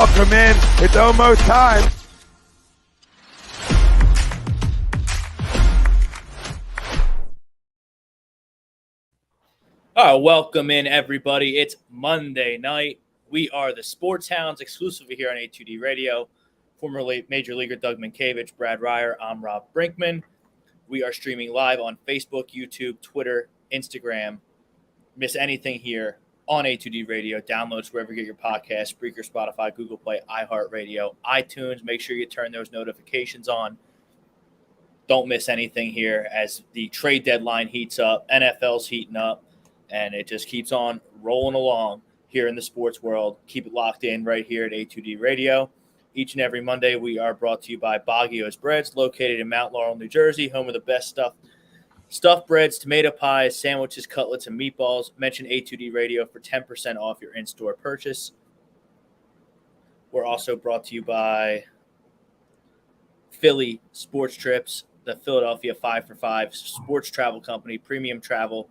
Welcome in. It's almost time. All right, welcome in, everybody. It's Monday night. We are the Sports Hounds, exclusively here on A2D Radio. Former Major Leaguer Doug Minkiewicz, Brad Ryer, I'm Rob Brinkman. We are streaming live on Facebook, YouTube, Twitter, Instagram. Miss anything here on A2D Radio. Downloads wherever you get your podcasts, Spreaker, Spotify, Google Play, iHeartRadio, iTunes. Make sure you turn those notifications on. Don't miss anything here as the trade deadline heats up. NFL's heating up. And it just keeps on rolling along here in the sports world. Keep it locked in right here at A2D Radio. Each and every Monday, we are brought to you by Baguio's Breads, located in Mount Laurel, New Jersey, home of the best stuffed breads, tomato pies, sandwiches, cutlets, and meatballs. Mention A2D Radio for 10% off your in-store purchase. We're also brought to you by Philly Sports Trips, the Philadelphia 5for5 sports travel company, premium travel,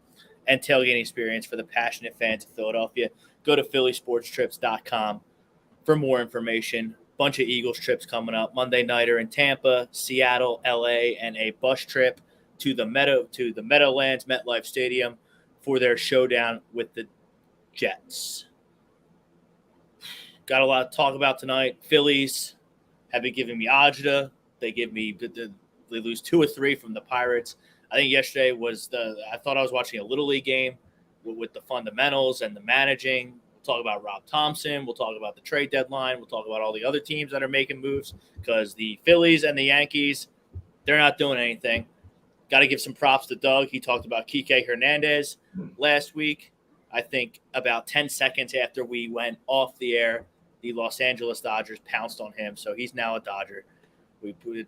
and tailgating experience for the passionate fans of Philadelphia. Go to phillysportstrips.com for more information. Bunch of Eagles trips coming up. Monday nighter in Tampa, Seattle, LA, and a bus trip to the Meadowlands, MetLife Stadium for their showdown with the Jets. Got a lot to talk about tonight. Phillies have been giving me agita. They lose 2 or 3 from the Pirates. I think yesterday I thought I was watching a Little League game with the fundamentals and the managing. We'll talk about Rob Thomson. We'll talk about the trade deadline. We'll talk about all the other teams that are making moves because the Phillies and the Yankees, they're not doing anything. Got to give some props to Doug. He talked about Kike Hernandez last week. I think about 10 seconds after we went off the air, the Los Angeles Dodgers pounced on him, so he's now a Dodger.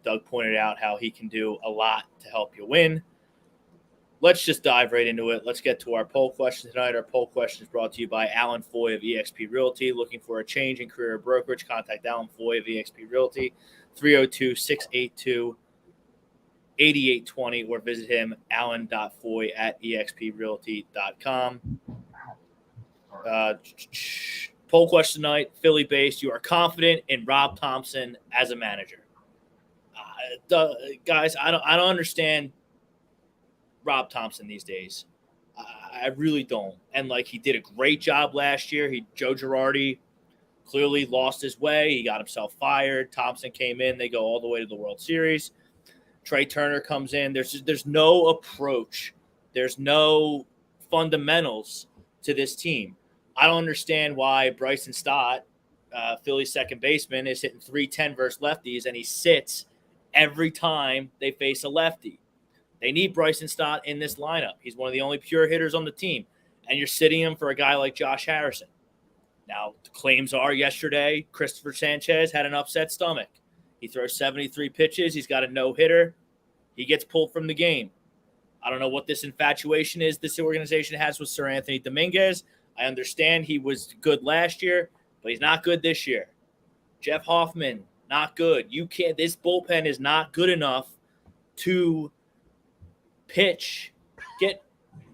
Doug pointed out how he can do a lot to help you win. Let's just dive right into it. Let's get to our poll question tonight. Our poll question is brought to you by Alan Foy of eXp Realty. Looking for a change in career brokerage? Contact Alan Foy of eXp Realty, 302-682-8820, or visit him, alan.foy@exprealty.com. Poll question tonight, Philly-based. You are confident in Rob Thomson as a manager? Guys, I don't understand Rob Thomson these days. I really don't. And he did a great job last year. Joe Girardi clearly lost his way. He got himself fired. Thomson came in. They go all the way to the World Series. Trey Turner comes in. There's no approach. There's no fundamentals to this team. I don't understand why Bryson Stott, Philly's second baseman, is hitting .310 versus lefties, and he sits every time they face a lefty. They need Bryson Stott in this lineup. He's one of the only pure hitters on the team, and you're sitting him for a guy like Josh Harrison. Now, the claims are yesterday, Christopher Sanchez had an upset stomach. He throws 73 pitches. He's got a no-hitter. He gets pulled from the game. I don't know what this infatuation is this organization has with Sir Anthony Dominguez. I understand he was good last year, but he's not good this year. Jeff Hoffman, not good. This bullpen is not good enough to pitch, get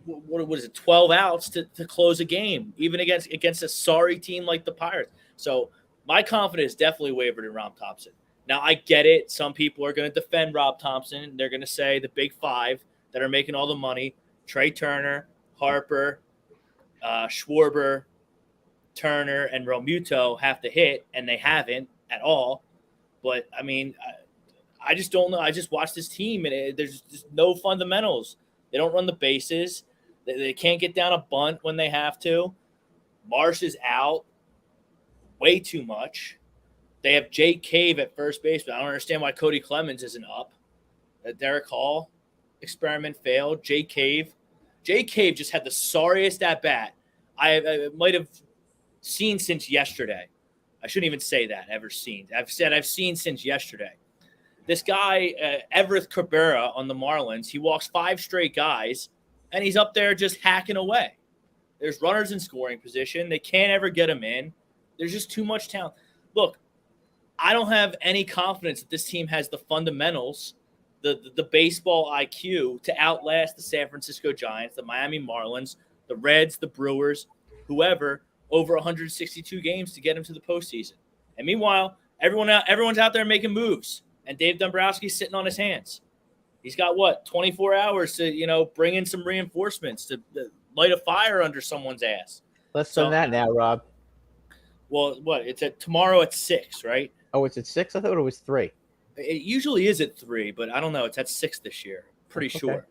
12 outs to close a game, even against a sorry team like the Pirates. So my confidence definitely wavered in Rob Thomson. Now, I get it. Some people are going to defend Rob Thomson. They're going to say the big 5 that are making all the money, Trey Turner, Harper, Schwarber, Turner, and Realmuto have to hit, and they haven't at all. But, I just don't know. I just watched this team, and there's just no fundamentals. They don't run the bases. They can't get down a bunt when they have to. Marsh is out way too much. They have Jake Cave at first base, but I don't understand why Cody Clemens isn't up. The Derek Hall experiment failed. Jake Cave just had the sorriest at-bat I might have seen since yesterday. I shouldn't even say that, ever seen. I've said I've seen since yesterday. This guy, Everett Cabrera on the Marlins, he walks 5 straight guys, and he's up there just hacking away. There's runners in scoring position. They can't ever get him in. There's just too much talent. Look, I don't have any confidence that this team has the fundamentals, the baseball IQ to outlast the San Francisco Giants, the Miami Marlins, the Reds, the Brewers, whoever, over 162 games to get them to the postseason. And meanwhile, everyone's out there making moves, and Dave Dombrowski's sitting on his hands. He's got 24 hours to bring in some reinforcements to light a fire under someone's ass. Less than that now, Rob. Well, it's tomorrow at 6, right? Oh, it's at 6? I thought it was 3. It usually is at 3, but I don't know. It's at 6 this year. Pretty sure.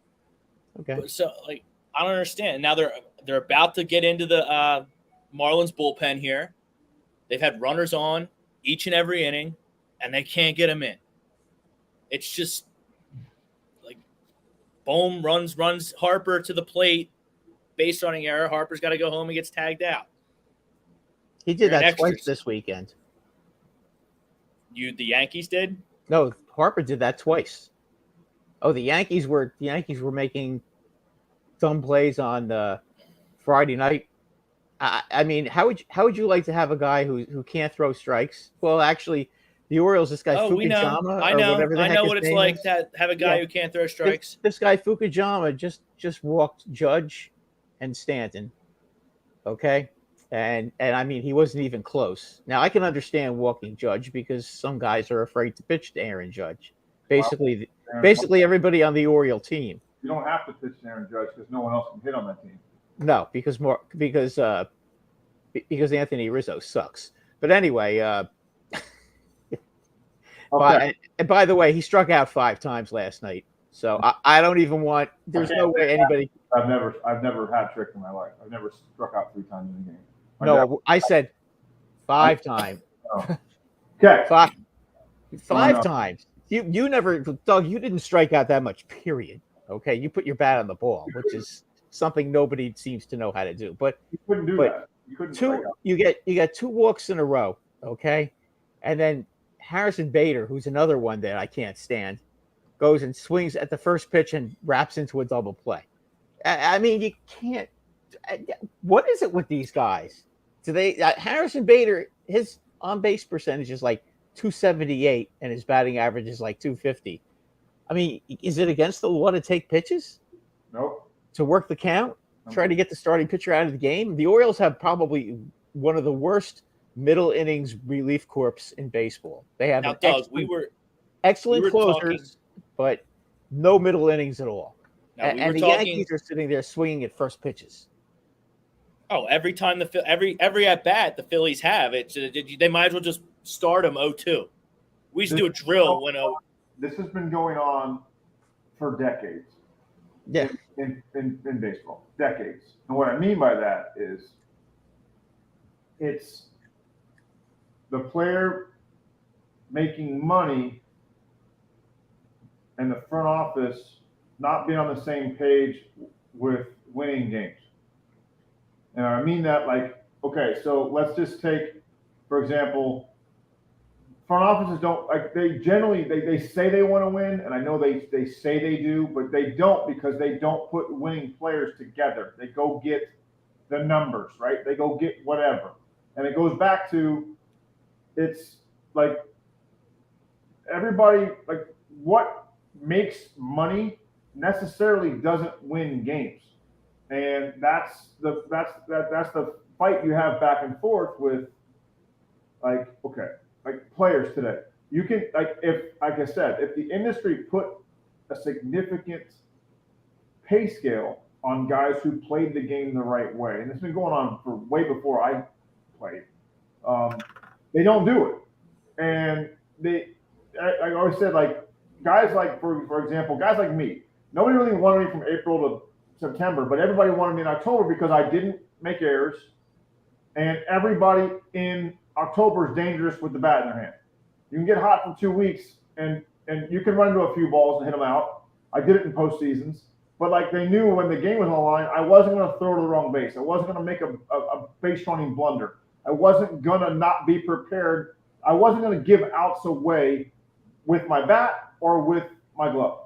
Okay. But so I don't understand. Now they're about to get into the Marlins bullpen here. They've had runners on each and every inning, and they can't get them in. It's just boom, runs Harper to the plate, base running error. Harper's got to go home and gets tagged out. He did that twice this weekend. The Yankees did? No, Harper did that twice. Oh, the Yankees were making dumb plays on Friday night. I mean, how would you like to have a guy who can't throw strikes? Well, actually, the Orioles, this guy Fukujama, I know what it's like is. to have a guy who can't throw strikes. This guy Fukujama just walked Judge and Stanton. Okay, and I mean, he wasn't even close. Now I can understand walking Judge because some guys are afraid to pitch to Aaron Judge. Basically, everybody on the Oriole team. You don't have to pitch to Aaron Judge because no one else can hit on that team. No, because Anthony Rizzo sucks. But anyway, Okay. by the way, he struck out 5 times last night. So I don't even want. There's no way anybody. I've never had trick in my life. I've never struck out 3 times in a game. No, I said 5 times. Oh. Okay. 5 times. You never, Doug. You didn't strike out that much. Period. Okay, you put your bat on the ball, which is something nobody seems to know how to do. But you couldn't do that. You couldn't. You get 2 walks in a row. Okay, and then Harrison Bader, who's another one that I can't stand, goes and swings at the first pitch and wraps into a double play. I mean, you can't. What is it with these guys? Do they? Harrison Bader, his on base percentage is like 278, and his batting average is like 250. I mean, is it against the law to take pitches? Nope. To work the count, try to get the starting pitcher out of the game. The Orioles have probably one of the worst middle innings relief corps in baseball. They have excellent closers, but no middle innings at all. And the Yankees are sitting there swinging at first pitches. Oh, every time every at bat the Phillies have they might as well just start them 0-2. We used to do a drill when this has been going on for decades. Yeah. In baseball, decades. And what I mean by that is it's the player making money and the front office not being on the same page with winning games. And I mean that okay, so let's just take, for example, front offices don't they say they want to win, and I know they say they do, but they don't because they don't put winning players together. They go get the numbers, right? They go get whatever. And it goes back to it's like everybody what makes money necessarily doesn't win games. And that's the fight you have back and forth with players today. You can if I said, if the industry put a significant pay scale on guys who played the game the right way, and it's been going on for way before I played, they don't do it. And I always said guys for example, guys like me, nobody really wanted me from April to September, but everybody wanted me in October because I didn't make errors, and everybody in October is dangerous with the bat in their hand. You can get hot for 2 weeks, and you can run into a few balls and hit them out. I did it in postseasons, but they knew when the game was on the line, I wasn't going to throw to the wrong base. I wasn't going to make a base running blunder. I wasn't going to not be prepared. I wasn't going to give outs away with my bat or with my glove.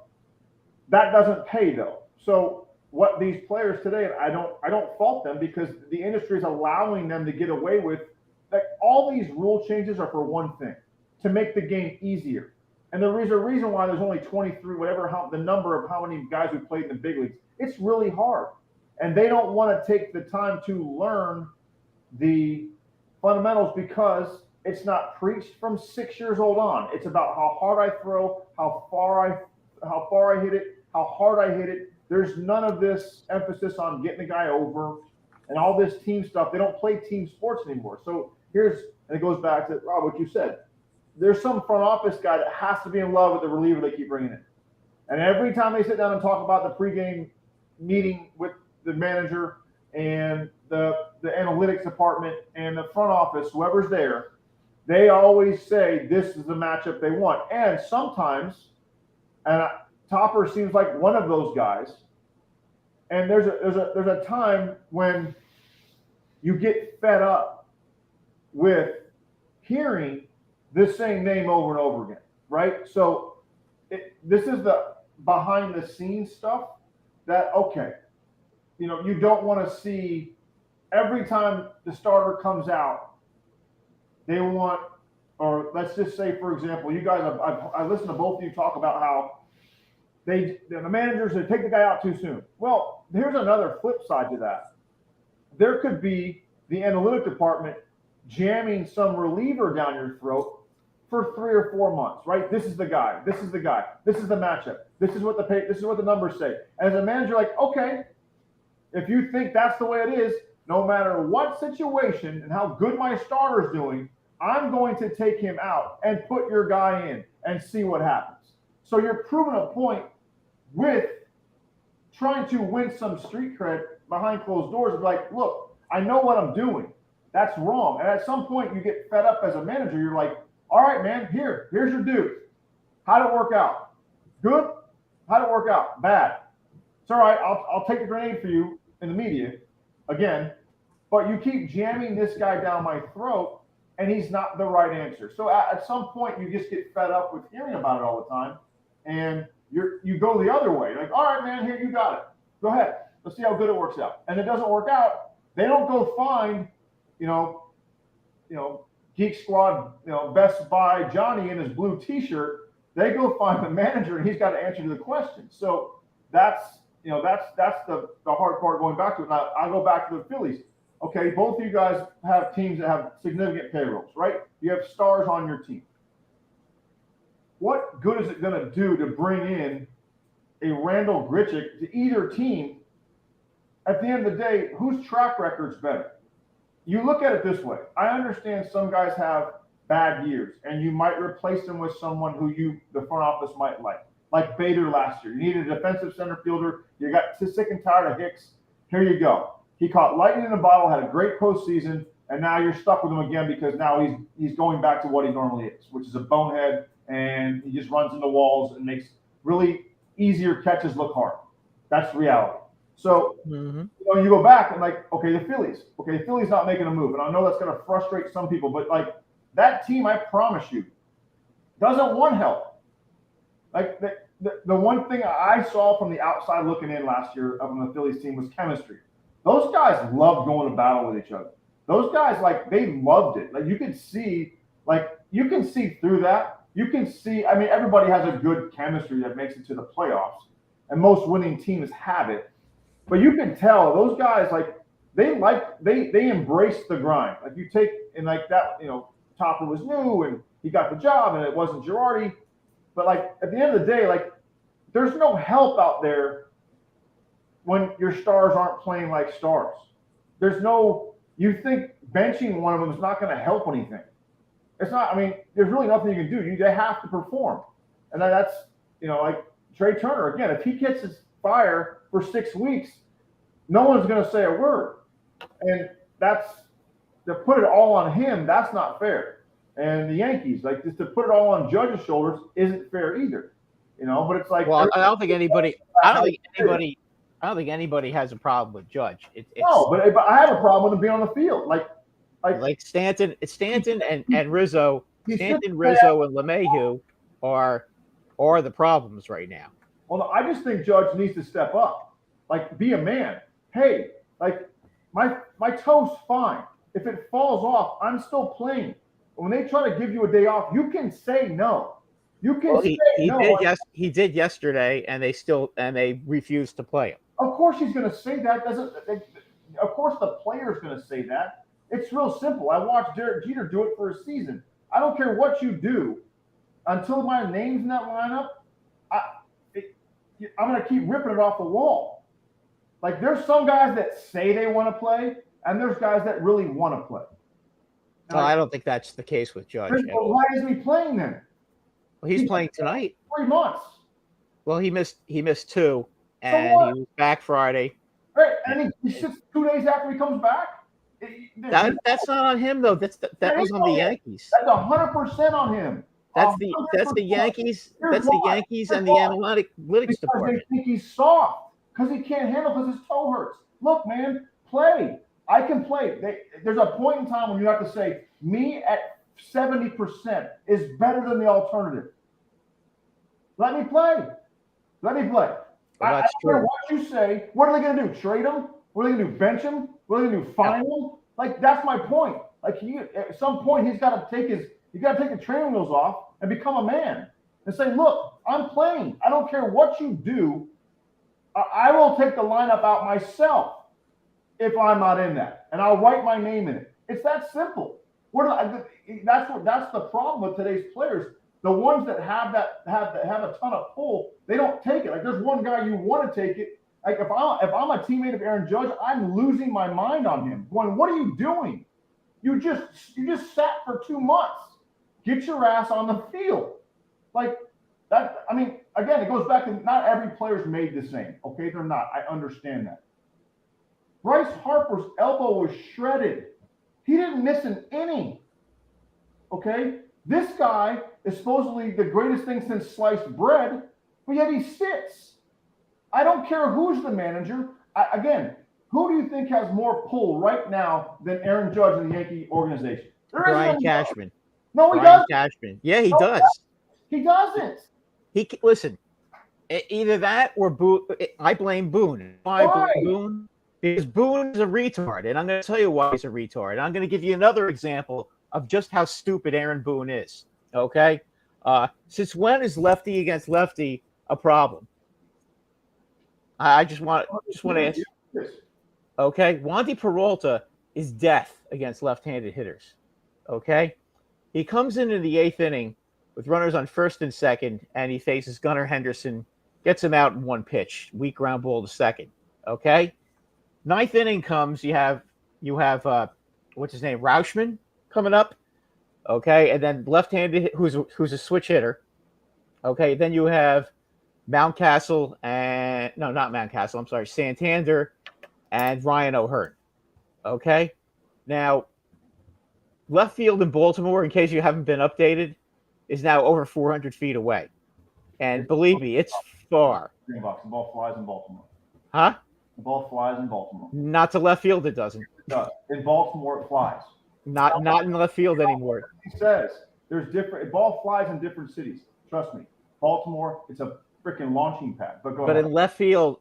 That doesn't pay though. So what these players today, I don't fault them because the industry is allowing them to get away with all these rule changes are for one thing, to make the game easier. And there's a reason why there's only 23, the number of how many guys who played in the big leagues. It's really hard. And they don't want to take the time to learn the fundamentals because it's not preached from 6 years old on. It's about how hard I throw, how far I hit it, how hard I hit it. There's none of this emphasis on getting the guy over and all this team stuff. They don't play team sports anymore. So and it goes back to Rob, what you said. There's some front office guy that has to be in love with the reliever they keep bringing in. And every time they sit down and talk about the pregame meeting with the manager and the analytics department and the front office, whoever's there, they always say this is the matchup they want. And sometimes, and Topper seems like one of those guys. And there's a time when you get fed up with hearing this same name over and over again, right? So this is the behind the scenes stuff that, okay, you don't want to see every time the starter comes out, they want, or let's just say, for example, you guys, I listened to both of you talk about how the managers would take the guy out too soon. Well, here's another flip side to that. There could be the analytic department jamming some reliever down your throat for 3 or 4 months, right? This is the guy. This is the guy. This is the matchup. This is what the numbers say. And as a manager, like, okay, if you think that's the way it is, no matter what situation and how good my starter's doing, I'm going to take him out and put your guy in and see what happens. So you're proving a point with trying to win some street cred behind closed doors. Of like, look, I know what I'm doing. That's wrong. And at some point you get fed up as a manager. You're like, all right, man, here's your dude. How'd it work out? Good? How'd it work out? Bad. It's all right. I'll take the grenade for you in the media again, but you keep jamming this guy down my throat and he's not the right answer. So at some point you just get fed up with hearing about it all the time and you go the other way. Like, all right, man, here, you got it. Go ahead. Let's see how good it works out. And it doesn't work out. They don't go find, Geek Squad, Best Buy Johnny in his blue T-shirt. They go find the manager, and he's got to answer to the question. So that's the hard part going back to it. Now I go back to the Phillies. Okay, both of you guys have teams that have significant payrolls, right? You have stars on your team. What good is it going to do to bring in a Randall Grichuk to either team? At the end of the day, whose track record's better? You look at it this way. I understand some guys have bad years, and you might replace them with someone who the front office might like Bader last year. You needed a defensive center fielder. You got sick and tired of Hicks. Here you go. He caught lightning in a bottle, had a great postseason, and now you're stuck with him again because now he's going back to what he normally is, which is a bonehead, and he just runs into walls and makes really easier catches look hard. That's reality. So you go back and like, okay, the Phillies not making a move, and I know that's going to frustrate some people, but like that team, I promise you, doesn't want help. Like the one thing I saw from the outside looking in last year of the Phillies team was chemistry. Those guys loved going to battle with each other. Those guys, like, they loved it. Like, you can see through that. You can see, I mean, everybody has a good chemistry that makes it to the playoffs, and most winning teams have it. But you can tell those guys, like, they embrace the grind. Like, you take, and like that, Topper was new and he got the job and it wasn't Girardi. But like at the end of the day, like there's no help out there when your stars aren't playing like stars. You think benching one of them is not going to help anything. It's not, I mean, there's really nothing you can do. They have to perform. And that's, like Trey Turner, again, if he catches fire for 6 weeks, no one's going to say a word. And to put it all on him, that's not fair. And the Yankees, like, just to put it all on Judge's shoulders isn't fair either. But it's like, well, I don't think anybody has a problem with Judge. No, but I have a problem with him being on the field. Like Stanton and Rizzo. Stanton, Rizzo, and LeMahieu are the problems right now. Well, I just think Judge needs to step up. Like, be a man. Hey, like, my toe's fine. If it falls off, I'm still playing. When they try to give you a day off, you can say no. You can say no. He did yesterday, and they refused to play him. Of course he's going to say that. Of course the player's going to say that. It's real simple. I watched Derek Jeter do it for a season. I don't care what you do until my name's in that lineup. I'm going to keep ripping it off the wall. Like, there's some guys that say they want to play, and there's guys that really want to play. No, I don't think that's the case with Judge. Why isn't he playing then? Well, he's playing tonight. 3 months. Well, he missed 2, and he was back Friday. Right, and he sits 2 days after he comes back. That's not on him though. That was on the Yankees. That's 100% on him. That's the Yankees. That's the Yankees and the analytics department. They think he's soft because he can't handle because his toe hurts. Look, man, play. I can play. There's a point in time when you have to say, me at 70% is better than the alternative. Let me play. Let me play. Well, I don't care what you say. What are they going to do? Trade him? What are they going to do? Bench him? What are they going to do? Fine him? Like, that's my point. Like, at some point, he's got to take the training wheels off and become a man and say, look, I'm playing. I don't care what you do. I will take the lineup out myself if I'm not in that, and I'll write my name in it. It's that simple. That's the problem with today's players. The ones that have a ton of pull, they don't take it. Like, there's one guy you want to take it. Like, if I'm a teammate of Aaron Judge, I'm losing my mind on him. Going, what are you doing? You just sat for 2 months. Get your ass on the field. Like that. I mean, again, it goes back to not every player's made the same. Okay, they're not. I understand that. Bryce Harper's elbow was shredded. He didn't miss an inning. Okay, this guy is supposedly the greatest thing since sliced bread, but yet he sits. I don't care who's the manager. Again, who do you think has more pull right now than Aaron Judge in the Yankee organization? Brian Cashman. No, he doesn't. Cashman. Yeah, he does. He doesn't. Listen. Either that or Boone. I blame Boone. Why blame Boone? Because Boone is a retard, and I'm going to tell you why he's a retard. And I'm going to give you another example of just how stupid Aaron Boone is. Okay. Since when is lefty against lefty a problem? I just want to ask. Okay, Wandy Peralta is death against left-handed hitters. Okay, he comes into the 8th inning with runners on first and second, and he faces Gunnar Henderson, gets him out in 1 pitch, weak ground ball to second. Okay, 9th inning comes, you have what's his name, Rauschman coming up. Okay, and then left-handed who's a switch hitter. Okay, then you have Santander and Ryan O'Hearn. Okay, now left field in Baltimore, in case you haven't been updated, is now over 400 feet away, and believe me, it's far. The ball flies in Baltimore. Huh? The ball flies in Baltimore. Not to left field, it doesn't. It does. In Baltimore, it flies. Not in left field anymore. He says there's different. Ball flies in different cities. Trust me. Baltimore, it's a freaking launching pad. But in left field,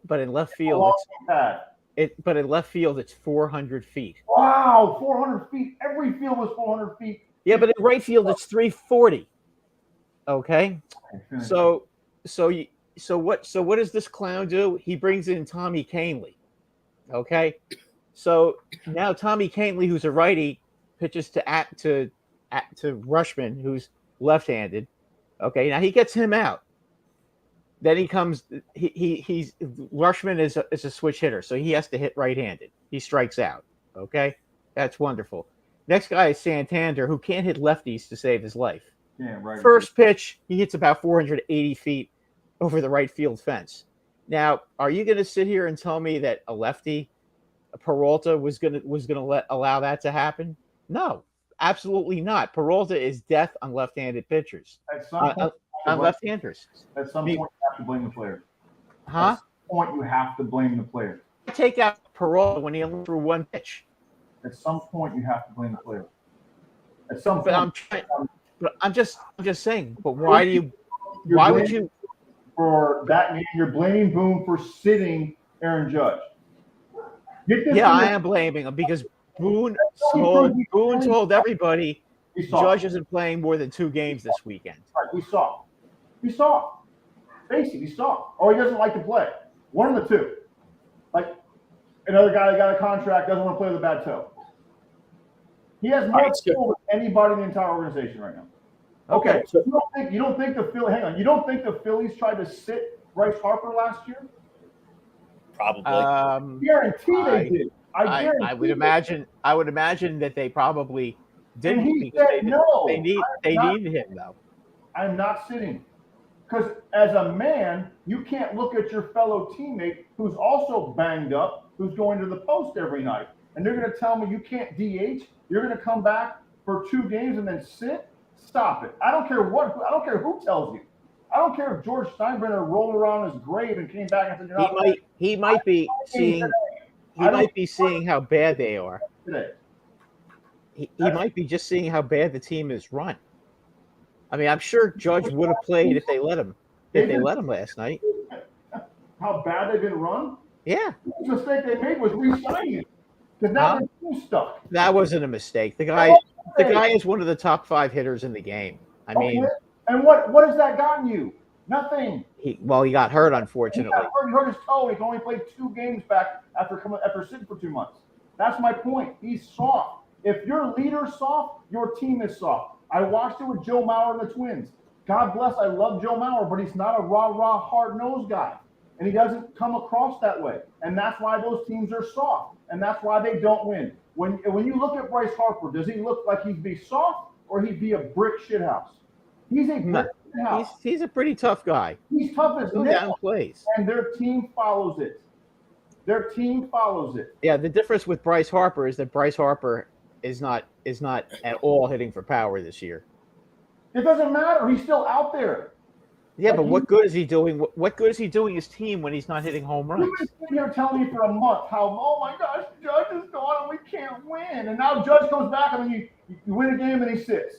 it's 400 feet. Wow, 400 feet. Every field was 400 feet. Yeah, but in right field, it's 340. Okay, so what does this clown do? He brings in Tommy Kahnle. Okay, so now Tommy Kahnle, who's a righty, pitches to Rauschman, who's left-handed. Okay, now he gets him out. Then he comes. He's Rauschman is a switch hitter, so he has to hit right-handed. He strikes out. Okay, that's wonderful. Next guy is Santander, who can't hit lefties to save his life. Yeah, right. First pitch, he hits about 480 feet over the right field fence. Now, are you going to sit here and tell me that a lefty, Peralta, was going to allow that to happen? No, absolutely not. Peralta is death on left-handed pitchers. On left-handers. At some point, you have to blame the player. Huh? At some point, you have to blame the player. Take out Peralta when he only threw 1 pitch. At some point, you have to blame the player. At some point, I'm just saying. But why do you? Why would you? For that means you're blaming Boone for sitting Aaron Judge. Yeah, I am blaming him because Boone told everybody Judge isn't playing more than 2 games this weekend. Right, we saw. Basically, he saw. Or he doesn't like to play. One of the two. Like another guy that got a contract doesn't want to play with a bad toe. He has more control than anybody in the entire organization right now. Okay, so you don't think the Phillies? Hang on, you don't think the Phillies tried to sit Bryce Harper last year? Probably. Guarantee they did. I would imagine. I would imagine that they probably didn't. And he said no. They needed him though. I'm not sitting. Because as a man, you can't look at your fellow teammate who's also banged up, who's going to the post every night, and they're going to tell me you can't DH. You're going to come back for 2 games and then sit. Stop it. I don't care who tells you. I don't care if George Steinbrenner rolled around his grave and came back and said, he might be seeing how bad they are. Today. He might be just seeing how bad the team is run. I mean, I'm sure Judge would have played if they let him. Last night. How bad they've been run? Yeah. The mistake they made was re-signing him. Because now they're stuck. That wasn't a mistake. The guy is one of the top 5 hitters in the game. I mean, and what has that gotten you? Nothing. He got hurt, unfortunately. He hurt his toe. He can only play 2 games back after sitting for 2 months. That's my point. He's soft. If your leader's soft, your team is soft. I watched it with Joe Mauer and the Twins. God bless, I love Joe Mauer, but he's not a rah-rah, hard-nosed guy. And he doesn't come across that way. And that's why those teams are soft. And that's why they don't win. When you look at Bryce Harper, does he look like he'd be soft or he'd be a brick shithouse? He's a brick shithouse. He's a pretty tough guy. He's tough as nails. Plays. And their team follows it. Yeah, the difference with Bryce Harper is that Bryce Harper is not at all hitting for power this year. It doesn't matter. He's still out there. Yeah, but what good is he doing? What good is he doing his team when he's not hitting home runs? You've been sitting here telling me for a month how, oh my gosh, Judge is gone and we can't win. And now Judge comes back and then you win a game and he sits.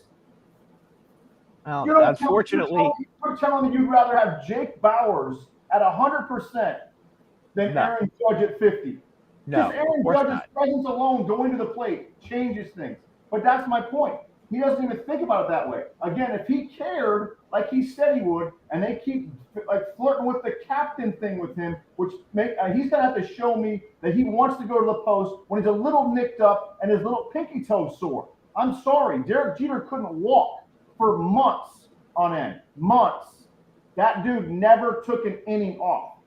Well, unfortunately, you're telling me you'd rather have Jake Bowers at 100% than Aaron Judge at 50. No, because Aaron Judge's presence alone going to the plate changes things. But that's my point. He doesn't even think about it that way. Again, if he cared like he said he would, and they keep like flirting with the captain thing with him, which he's gonna have to show me that he wants to go to the post when he's a little nicked up and his little pinky toe sore. I'm sorry, Derek Jeter couldn't walk for months on end. Months. That dude never took an inning off,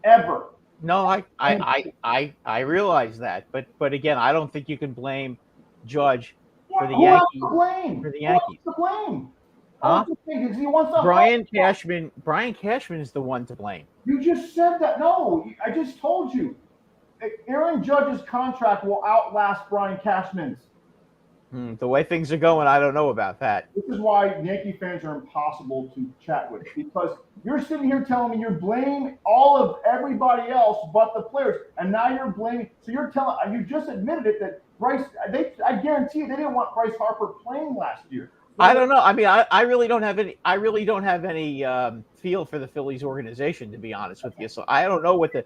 ever. No, I realize that, but again, I don't think you can blame Judge for the Yankees. For the Yankees, to blame. Huh? Because he wants Brian Cashman is the one to blame. You just said that. No, I just told you. Aaron Judge's contract will outlast Brian Cashman's. The way things are going, I don't know about that. This is why Yankee fans are impossible to chat with, because you're sitting here telling me you're blaming all of everybody else but the players, and now you're blaming. So you just admitted it that Bryce. I guarantee you they didn't want Bryce Harper playing last year. I don't know. I mean, I really don't have any. I really don't have any feel for the Phillies organization, to be honest with you. So I don't know what the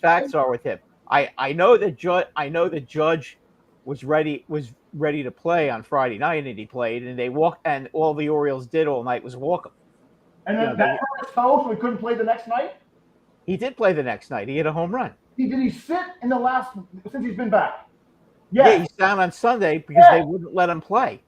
facts are with him. I know that Judge was ready to play on Friday night, and he played, and they walked, and all the Orioles did all night was walk him. And then that hurt his toe, so he couldn't play the next night? He did play the next night. He hit a home run. Did he sit in the last since he's been back? Yeah, he's down on Sunday because they wouldn't let him play.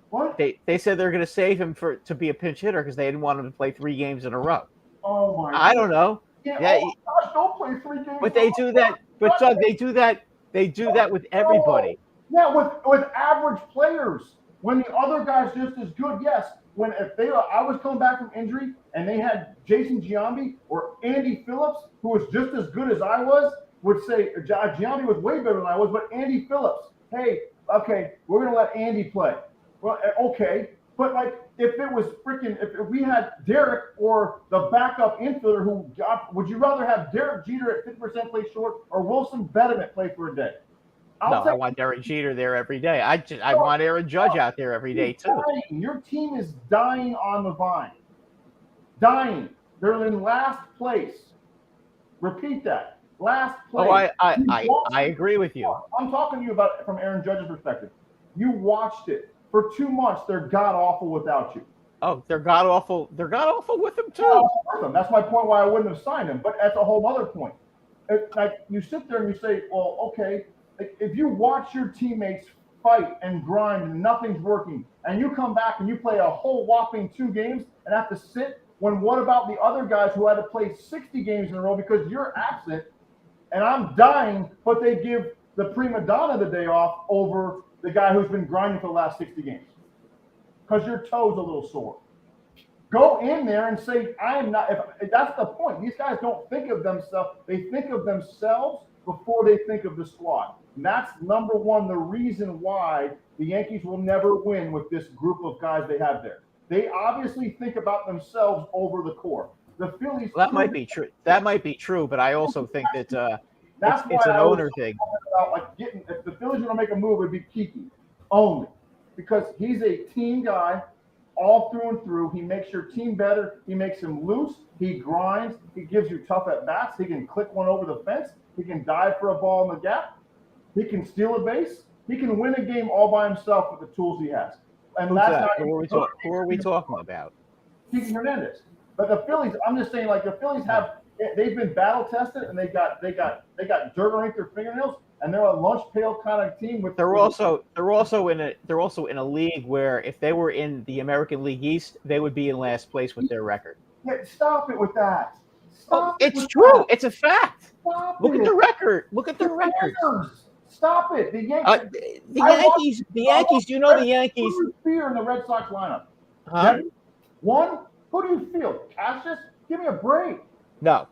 What? They said they're going to save him to be a pinch hitter because they didn't want him to play 3 games in a row. Oh my! I don't know. Yeah. Oh my gosh! Don't play 3 games. But they do that. But Doug, they do that. They do that with everybody. Yeah, with average players. When the other guy's just as good, yes. I was coming back from injury and they had Jason Giambi or Andy Phillips, who was just as good as I was, would say Giambi was way better than I was, but Andy Phillips, hey, okay, we're gonna let Andy play. Well, okay, but like if it was if we had Derek or the backup infielder would you rather have Derek Jeter at 50% play short or Wilson Betterman play for a day? I want Derek Jeter there every day. I want Aaron Judge out there every day too. Your team is dying on the vine. Dying. They're in last place. Repeat that. Last place. Oh, I agree with you. I'm talking to you about it from Aaron Judge's perspective. You watched it. For 2 months, they're god-awful without you. Oh, they're god-awful. They're god-awful with him too. That's my point why I wouldn't have signed him. But that's a whole other point. Like you sit there and you say, well, okay, if you watch your teammates fight and grind and nothing's working, and you come back and you play a whole whopping 2 games and have to sit, when what about the other guys who had to play 60 games in a row because you're absent and I'm dying, but they give the prima donna the day off over the guy who's been grinding for the last 60 games because your toe's a little sore. Go in there and say, I am not. If that's the point. These guys don't think of themselves. They think of themselves before they think of the squad. And that's number one, the reason why the Yankees will never win with this group of guys they have there. They obviously think about themselves over the core. The Phillies. Well, that might be true. That might be true, but I also think that that's it's an owner thing. About, like, getting, if the Phillies are going to make a move, it'd be Kiki only, because he's a team guy all through and through. He makes your team better. He makes them loose. He grinds. He gives you tough at bats. He can click one over the fence. He can dive for a ball in the gap. He can steal a base. He can win a game all by himself with the tools he has. And Who's that's that? not Who are we talking about? Kiki Hernandez. But the Phillies, I'm just saying, like, the Phillies they've been battle tested, and they got dirt underneath their fingernails, and they're a lunch pail kind of team. They're also in a league where if they were in the American League East, they would be in last place with their record. Yeah, stop it with that. It's true. That. It's a fact. Look at the record. Look at the record. Stop it. The Yankees. The Yankees. You know the Yankees. Who do you fear in the Red Sox lineup? Huh? One. Who do you feel? Cassius? Give me a break. No,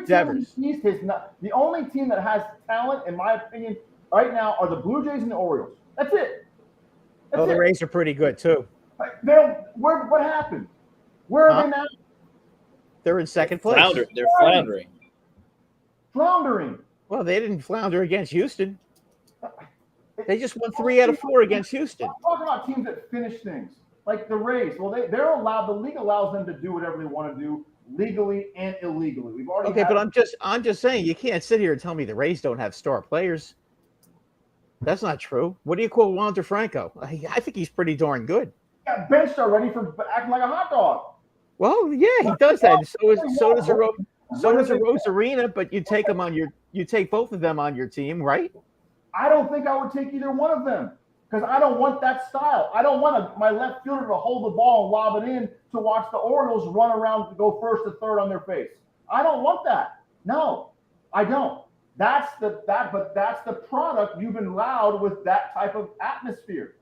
Devers. East is not the only team that has talent, in my opinion, right now are the Blue Jays and the Orioles. That's it. The Rays are pretty good too. What happened? Where are they now? They're in second place. They're floundering. Floundering. Well, they didn't flounder against Houston. They just won 3 out of 4 against Houston. I'm talking about teams that finish things. Like the Rays. Well, they're allowed. The league allows them to do whatever they want to do, legally and illegally. We've already. Okay, but I'm just saying you can't sit here and tell me the Rays don't have star players. That's not true. What do you call Wander Franco? I think he's pretty darn good. He got benched already for acting like a hot dog. Well, yeah, he does that. So does a Rosarina, but you take both of them on your team, right? I don't think I would take either one of them because I don't want that style. I don't want my left fielder to hold the ball and lob it in to watch the Orioles run around to go first to third on their face. I don't want that. No, I don't. But that's the product you've allowed with that type of atmosphere.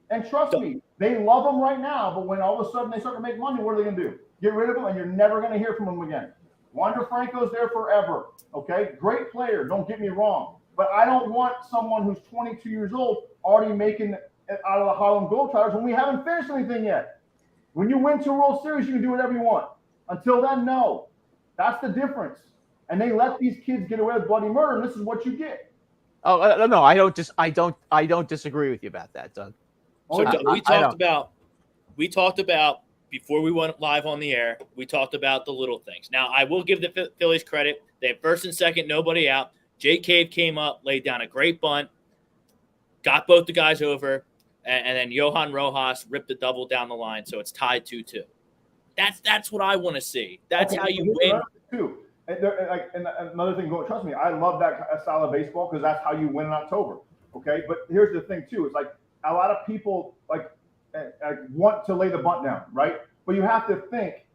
And trust me, they love them right now, but when all of a sudden they start to make money, what are they going to do? Get rid of them, and you're never going to hear from them again. Wander Franco's there forever, okay? Great player, don't get me wrong. But I don't want someone who's 22 years old already making it out of the Harlem Globetrotters when we haven't finished anything yet. When you win 2 World Series, you can do whatever you want. Until then, no. That's the difference. And they let these kids get away with bloody murder, and this is what you get. Oh no, I don't disagree with you about that, Doug. So we talked about before we went live on the air. We talked about the little things. Now I will give the Phillies credit. They had first and second, nobody out. Jay Cave came up, laid down a great bunt, got both the guys over, and then Johan Rojas ripped the double down the line, so it's tied 2-2. That's what I want to see. That's how you win. Too. And another thing, trust me, I love that style of baseball because that's how you win in October. Okay, but here's the thing too: it's like a lot of people want to lay the bunt down, right? But you have to think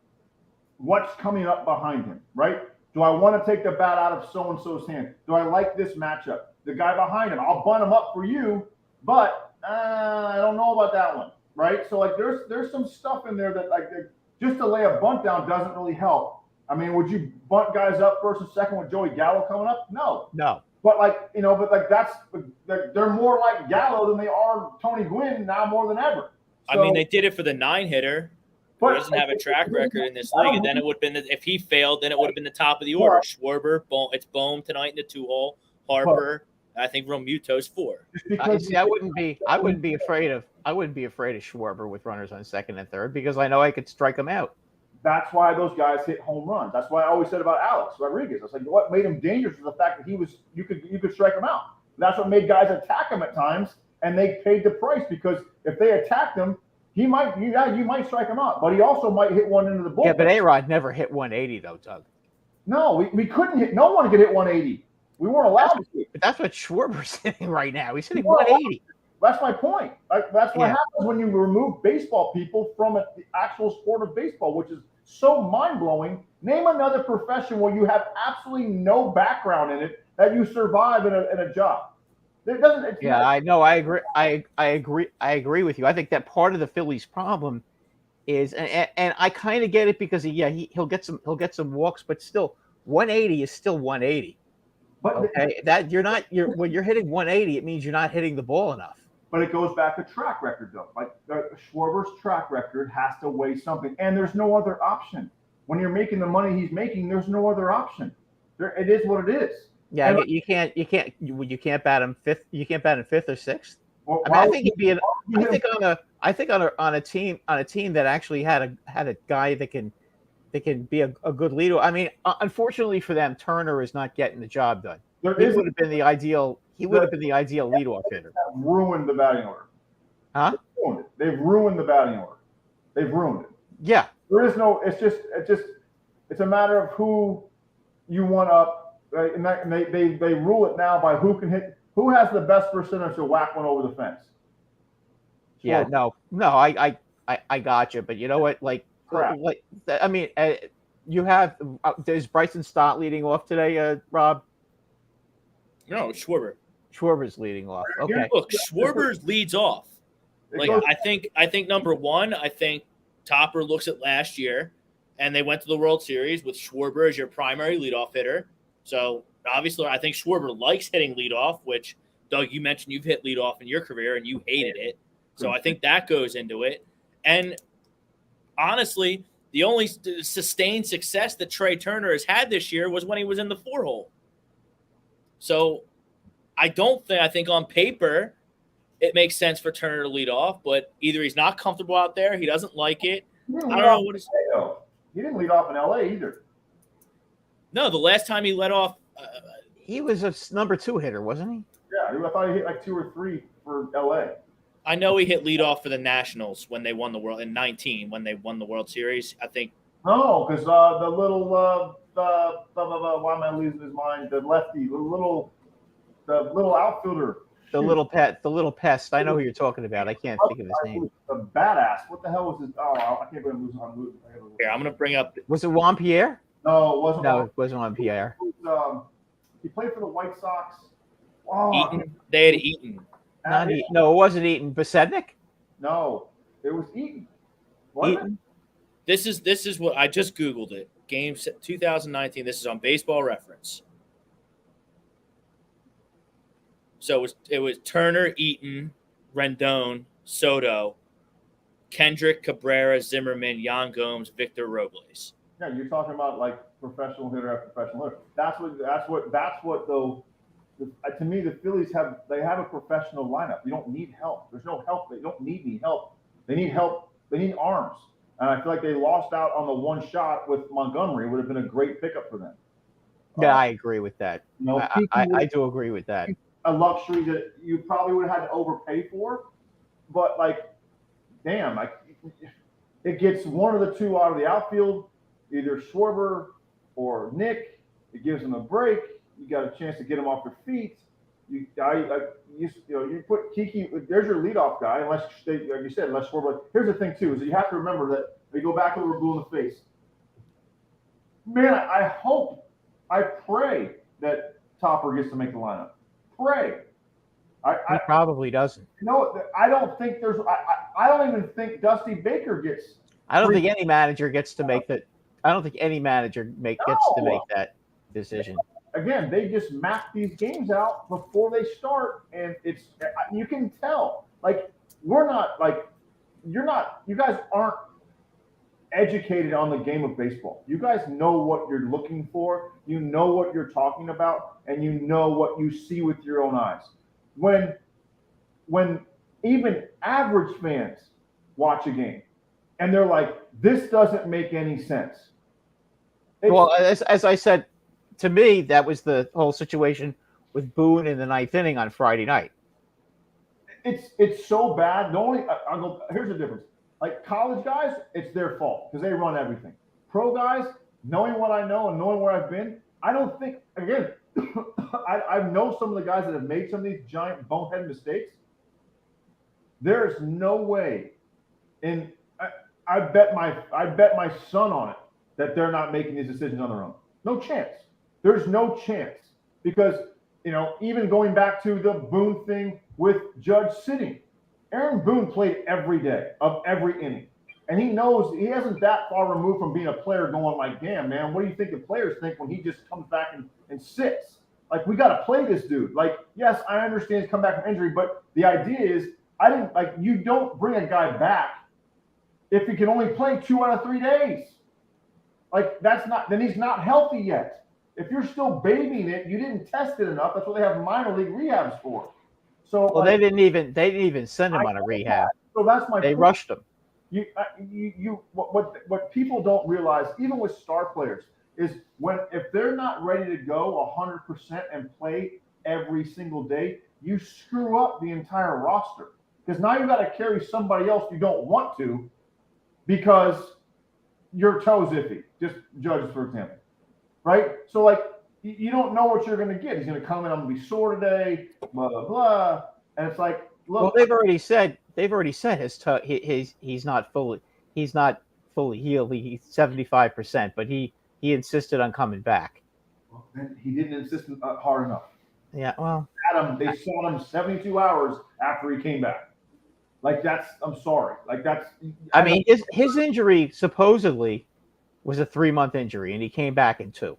what's coming up behind him, right? Do I want to take the bat out of so-and-so's hand? Do I like this matchup? The guy behind him, I'll bunt him up for you, but I don't know about that one, right? So like there's some stuff in there that just to lay a bunt down doesn't really help. I mean, would you bunt guys up first and second with Joey Gallo coming up? No. But they're more like Gallo than they are Tony Gwynn now more than ever. So, I mean, they did it for the 9-hitter. Who doesn't have a track record in this league, and then it would have been if he failed, then it would have been the top of the order. Schwarber, it's Bohm tonight in the 2-hole. Harper, I think Romuto's 4. I wouldn't be afraid of Schwarber with runners on second and third because I know I could strike him out. That's why those guys hit home runs. That's why I always said about Alex Rodriguez. I was like, what made him dangerous was the fact that you could strike him out. That's what made guys attack him at times, and they paid the price because if they attacked him, you might strike him out, but he also might hit one into the bullpen. Yeah, but A-Rod never hit 180 though, Doug. No, we couldn't hit. No one could hit 180. We weren't allowed to. But that's what Schwarber's hitting right now. He's hitting 180. That's my point. That's what Yeah. happens when you remove baseball people from the actual sport of baseball, which is so mind-blowing. Name another profession where you have absolutely no background in it that you survive in a job. It doesn't. It's Yeah, not, I know. I agree. I agree with you. I think that part of the Phillies' problem is, and I kind of get it because he'll get some walks, but still 180 is still 180. but Okay, when you're hitting 180, it means you're not hitting the ball enough. But it goes back to track record, though. Like Schwarber's track record has to weigh something, and there's no other option. When you're making the money he's making, there's no other option. It is what it is. Yeah, and you can't bat him fifth. You can't bat him fifth or sixth. Well, I think he'd be I think on a team that actually had a guy that can be a good leader. I mean, unfortunately for them, Turner is not getting the job done. He would have been the ideal leadoff hitter. Ruined the batting order. Huh? They've ruined the batting order. They've ruined it. Yeah. There is no. It's a matter of who you want up, right? And they rule it now by who can hit. Who has the best percentage to whack one over the fence? Yeah. No. I got you. But you know what? I mean, you have is Bryson Stott leading off today, Rob? No, Schwarber. Schwarber's leading off. Okay. Look, Schwarber's leads off. Like I think number one, I think Topper looks at last year, and they went to the World Series with Schwarber as your primary leadoff hitter. So obviously, I think Schwarber likes hitting leadoff, which Doug, you mentioned you've hit leadoff in your career and you hated it. So I think that goes into it. And honestly, the only sustained success that Trey Turner has had this year was when he was in the 4-hole. So I think on paper it makes sense for Turner to lead off, but either he's not comfortable out there, he doesn't like it. I don't know what it's. He didn't lead off in LA either. No, the last time he led off, he was a number 2 hitter, wasn't he? Yeah, I thought he hit like 2 or 3 for LA. I know he hit leadoff for the Nationals when they won the World in 19 when they won the World Series. I think. No, because the little why am I losing his mind? The lefty, the little outfielder. The little pest. I know who you're talking about. I can't think of his name. The badass. What the hell was his? Oh, I can't believe I'm losing. Here, I'm going to bring up. Was it Juan Pierre? No, it wasn't. No, it wasn't Juan Pierre. He played for the White Sox. Oh, Eaton. They had Eaton. No, it wasn't Eaton. Besednik? No, it was Eaton. Eaton? This is what I just Googled it. Game 2019. This is on Baseball Reference. So it was Turner, Eaton, Rendon, Soto, Kendrick, Cabrera, Zimmerman, Yan Gomes, Victor Robles. Yeah, you're talking about like professional hitter after professional hitter. That's what though. To me, the Phillies have a professional lineup. You don't need help. There's no help. They don't need any help. They need help. They need arms. And I feel like they lost out on the one shot with Montgomery. It would have been a great pickup for them. Yeah, I agree with that. You I do agree with that. A luxury that you probably would have had to overpay for, but damn, it gets one of the two out of the outfield, either Schwarber or Nick. It gives them a break. You got a chance to get them off their feet. You put Kiki. There's your leadoff guy, unless like you said, unless Schwarber. Here's the thing too: is you have to remember that they go back to we're blue in the face. Man, I pray that Topper gets to make the lineup. Pray. He probably doesn't. I don't think there's. I don't even think Dusty Baker gets. I don't think any manager gets to make that. I don't think any manager gets to make that decision. Again, they just map these games out before they start, and you can tell. You guys aren't educated on the game of baseball. You guys know what you're looking for. You know what you're talking about, and you know what you see with your own eyes. When even average fans watch a game and they're like, this doesn't make any sense. Well, as I said, to me, that was the whole situation with Boone in the 9th inning on Friday night. It's so bad. Here's the difference. Like college guys, it's their fault because they run everything. Pro guys, knowing what I know and knowing where I've been, I don't think, again, I know some of the guys that have made some of these giant bonehead mistakes. There's no way, and I bet my son on it that they're not making these decisions on their own. No chance. There's no chance because even going back to the Boone thing with Judge sitting, Aaron Boone played every day of every inning. And he knows he isn't that far removed from being a player going like, damn, man, what do you think the players think when he just comes back and sits? Like, we got to play this dude. Like, yes, I understand he's come back from injury, but the idea is you don't bring a guy back if he can only play 2 out of 3 days. Like, then he's not healthy yet. If you're still babying it, you didn't test it enough. That's what they have minor league rehabs for. So they didn't even send him on a rehab. So that's my They point. rushed him. What people don't realize, even with star players, is if they're not ready to go 100% and play every single day, you screw up the entire roster. Because now you got to carry somebody else you don't want to because your toe's iffy. Just Judge, for example, right? So you don't know what you're going to get. He's going to come in, I'm going to be sore today, blah blah blah, and it's like, look. Well, they've already said his toe. He's not fully healed. He's 75%, but he insisted on coming back. Well, then he didn't insist hard enough. Yeah, well, They saw him 72 hours after he came back. I'm sorry. I mean, his injury supposedly was a 3-month injury, and he came back in 2.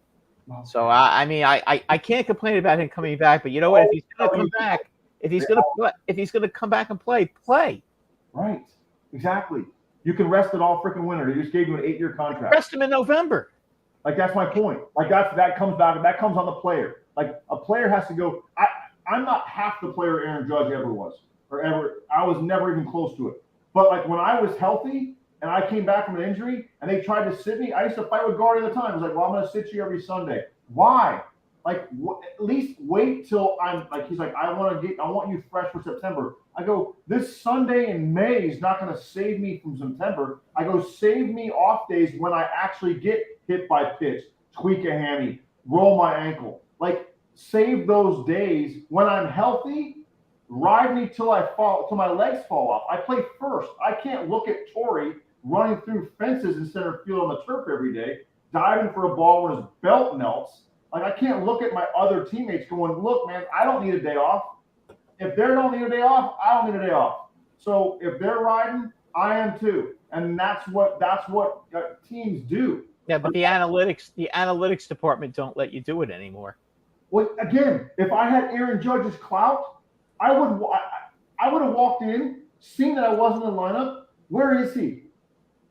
So I can't complain about him coming back, but you know what? If he's going to come back, if he's going to come back and play. Right. Exactly. You can rest it all freaking winter. He just gave you an 8-year contract. Rest him in November. That's my point. That comes back. That comes on the player. A player has to go. I'm not half the player Aaron Judge ever was, or ever. I was never even close to it. But when I was healthy and I came back from an injury and they tried to sit me, I used to fight with Guardy all the time. I was like, well, I'm going to sit you every Sunday. Why? At least wait till I'm he's like, I want you fresh for September. I go, this Sunday in May is not going to save me from September. I go, save me off days when I actually get hit by pitch, tweak a hammy, roll my ankle. Save those days when I'm healthy. Ride me till my legs fall off. I play first. I can't look at Torrey running through fences in center field on the turf every day, diving for a ball when his belt melts. I can't look at my other teammates going, look, man, I don't need a day off. If they don't need a day off, I don't need a day off. So if they're riding, I am too. And that's what teams do. Yeah, but the analytics department don't let you do it anymore. Well, again, if I had Aaron Judge's clout, I would have walked in, seen that I wasn't in the lineup. Where is he?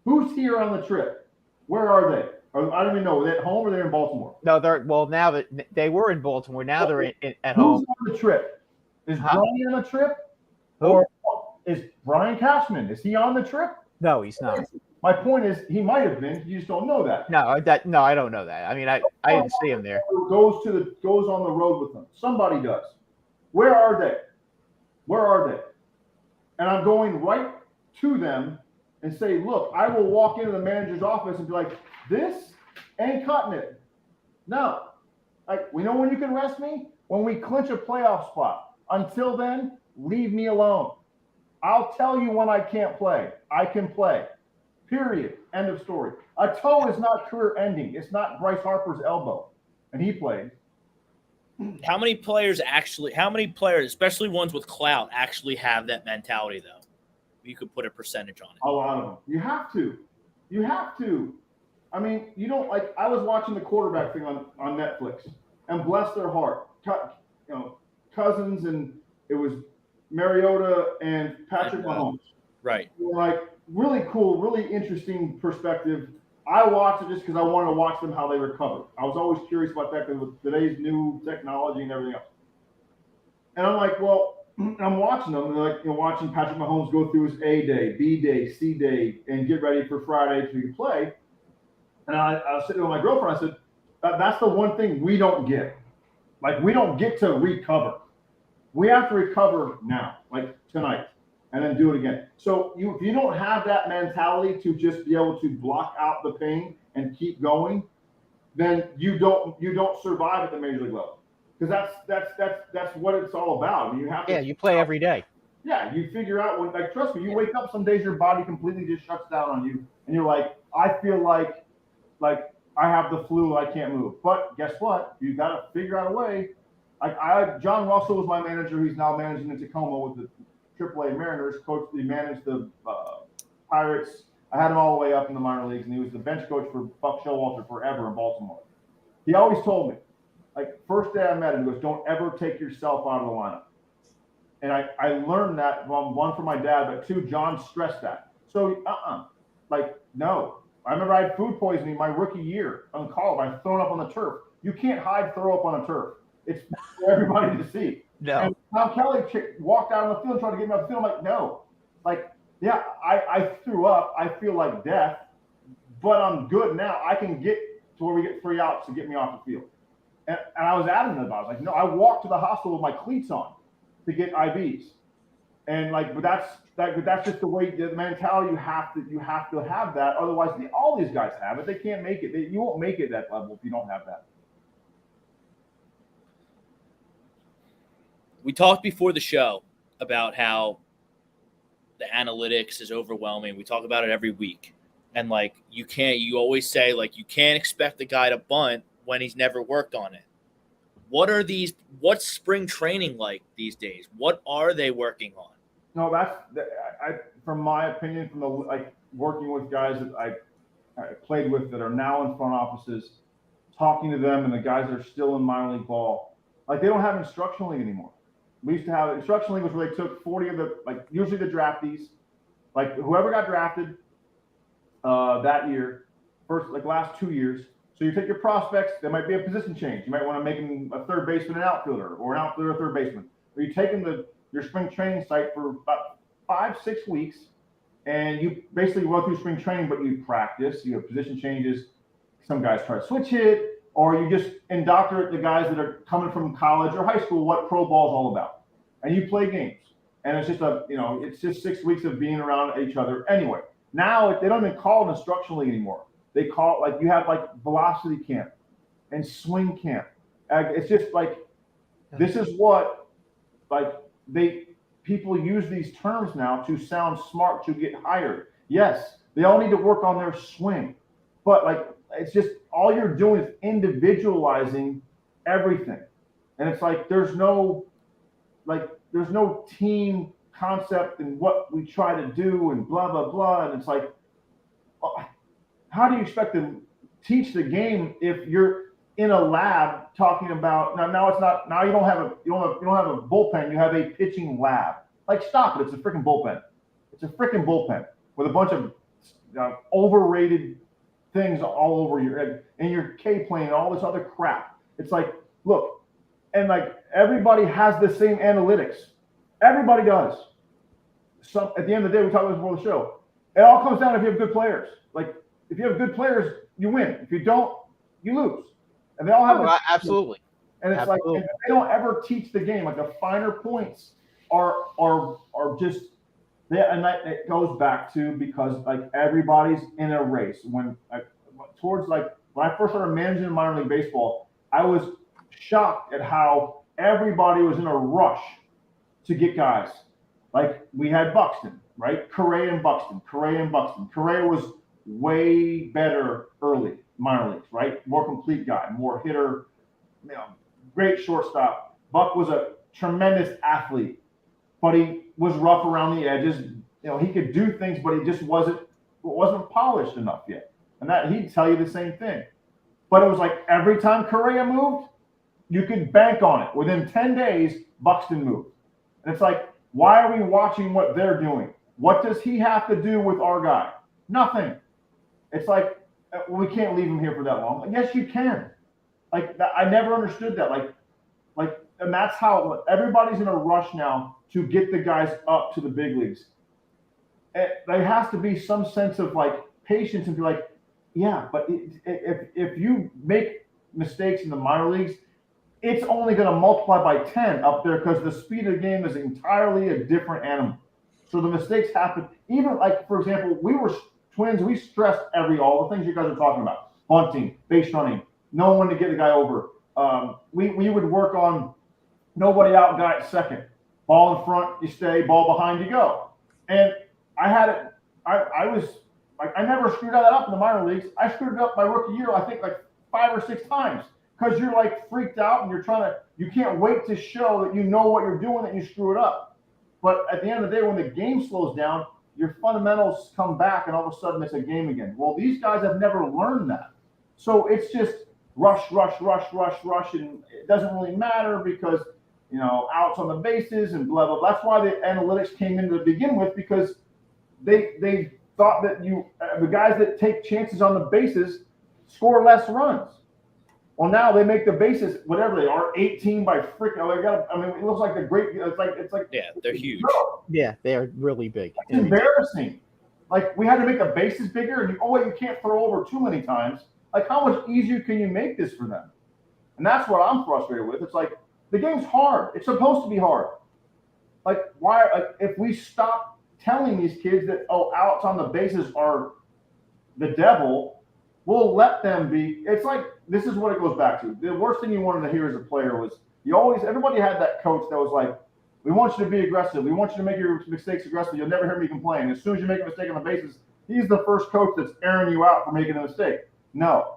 Who's here on the trip? Where are they? I don't even know. Are they at home or they're in Baltimore? No, now that they were in Baltimore, now they're at home. Who's on the trip? Is Brian on the trip? Who? Or is Brian Cashman? Is he on the trip? No, he's not. My point is, he might have been. You just don't know that. No, I don't know that. I mean, I didn't see him there. Goes on the road with them. Somebody does. Where are they? And I'm going right to them and say, look, I will walk into the manager's office and be like, this ain't cutting it. No. We know when you can rest me? When we clinch a playoff spot. Until then, leave me alone. I'll tell you when I can't play. I can play. Period. End of story. A toe is not career ending. It's not Bryce Harper's elbow. And he played. How many players, especially ones with clout, actually have that mentality, though? You could put a percentage on it. A lot of them. You have to. I mean, you don't I was watching the quarterback thing on Netflix, and bless their heart, Cousins, and it was Mariota and Patrick Mahomes. Right. Really cool, really interesting perspective. I watched it just because I wanted to watch them how they recovered. I was always curious about that because with today's new technology and everything else. And I'm like, well, I'm watching them. And watching Patrick Mahomes go through his A day, B day, C day, and get ready for Friday so he can play. And I was sitting with my girlfriend. I said, that's the one thing we don't get. We don't get to recover. We have to recover now, tonight, and then do it again. So if you don't have that mentality to just be able to block out the pain and keep going, then you don't survive at the major league level. because that's what it's all about. You have to. Yeah, you play every day. Yeah, you figure out when, like, trust me, you wake up some days, your body completely just shuts down on you, and you're like, I feel like I have the flu, I can't move. But guess what? You got to figure out a way. John Russell was my manager. He's now managing in Tacoma with the AAA Mariners. Coach, he managed the Pirates. I had him all the way up in the minor leagues, and he was the bench coach for Buck Showalter forever in Baltimore. He always told me, like, first day I met him, he goes, don't ever take yourself out of the lineup. And I learned that, one, from my dad, but two, John stressed that. So, like, no. I remember I had food poisoning my rookie year on college. I was thrown up on the turf. You can't hide throw up on a turf. It's for everybody to see. No. And Tom Kelly walked out on the field and tried to get me off the field. I'm like, no. Like, yeah, I threw up. I feel like death, but I'm good now. I can get to where we get 3 outs to get me off the field. And I was adamant about it. I was like, no, I walked to the hospital with my cleats on to get IVs. And like, but that's just the way, the mentality you have to have that. Otherwise, all these guys have it. They can't make it. You won't make it that level if you don't have that. We talked before the show about how the analytics is overwhelming. We talk about it every week. And like, you always say, like, you can't expect the guy to bunt when he's never worked on it. What's spring training like these days? What are they working on? No, from my opinion, from the working with guys that I played with that are now in front offices, talking to them, and the guys that are still in minor league ball, like, they don't have instructional league anymore. We used to have instructional league, was where they took 40 of the, like, usually the draftees, like whoever got drafted that year, last 2 years. So you take your prospects. There might be a position change. You might want to make them a third baseman, an outfielder, or an outfielder, a third baseman. Or you take them your spring training site for about 5-6 weeks, and you basically go through spring training, but you practice. You have position changes. Some guys try to switch hit, or you just indoctrinate the guys that are coming from college or high school what pro ball is all about, and you play games. And it's just it's just 6 weeks of being around each other. Anyway, now they don't even call it instructional league anymore. They call it, like, you have like velocity camp and swing camp. It's just like, this is what, like, people use these terms now to sound smart to get hired. Yes, they all need to work on their swing, but like, it's just, all you're doing is individualizing everything. And it's like, there's no team concept in what we try to do and blah, blah, blah. And it's like, how do you expect to teach the game if you're in a lab talking about, now it's not, now you don't have a bullpen, you have a pitching lab. Like, stop it. It's a freaking bullpen. It's a freaking bullpen with a bunch of overrated things all over your head, and your K plane and all this other crap. It's like, look, and like, everybody has the same analytics. Everybody does. At the end of the day, we talked about this before the show. It all comes down if you have good players. Like, if you have good players, you win. If you don't, you lose. And they all have absolutely. And it's like, and they don't ever teach the game. Like, the finer points are just there, and it goes back to, because like, everybody's in a race. When I first started managing minor league baseball, I was shocked at how everybody was in a rush to get guys. Like, we had Buxton, right? Correa and Buxton. Correa was way better early minor leagues, right? More complete guy, more hitter, great shortstop. Buck was a tremendous athlete, but he was rough around the edges. He could do things, but he just wasn't polished enough yet. And that, he'd tell you the same thing. But it was like, every time Correa moved, you could bank on it. Within 10 days, Buxton moved. And it's like, why are we watching what they're doing? What does he have to do with our guy? Nothing. It's like, well, we can't leave him here for that long. Yes, you can. Like, I never understood that. And that's how everybody's in a rush now to get the guys up to the big leagues. There has to be some sense of like patience and be like, yeah, but if you make mistakes in the minor leagues, it's only going to multiply by 10 up there, because the speed of the game is entirely a different animal. So the mistakes happen. Even like, for example, we were Twins. We stressed all the things you guys are talking about: bunting, base running, knowing when to get the guy over. We would work on nobody out, guy at second, ball in front, you stay, ball behind, you go. And I had it. I was like, I never screwed that up in the minor leagues. I screwed it up my rookie year, I think, like 5 or 6 times, because you're like freaked out and you can't wait to show that you know what you're doing, that you screw it up. But at the end of the day, when the game slows down, your fundamentals come back, and all of a sudden it's a game again. Well, these guys have never learned that. So it's just rush, and it doesn't really matter because, outs on the bases and blah, blah, blah. That's why the analytics came in to begin with, because they thought that the guys that take chances on the bases score less runs. Well, now they make the bases, whatever they are, 18 by freaking. It looks like it's like yeah, they're huge. Yeah, they are really big. It's embarrassing. Like, we had to make the bases bigger, and you can't throw over too many times. Like, how much easier can you make this for them? And that's what I'm frustrated with. It's like, the game's hard. It's supposed to be hard. Like, why? Like, if we stop telling these kids that, outs on the bases are the devil, we'll let them be. It's like, this is what it goes back to. The worst thing you wanted to hear as a player was, everybody had that coach that was like, we want you to be aggressive. We want you to make your mistakes aggressive. You'll never hear me complain. As soon as you make a mistake on the bases, he's the first coach that's airing you out for making a mistake. No,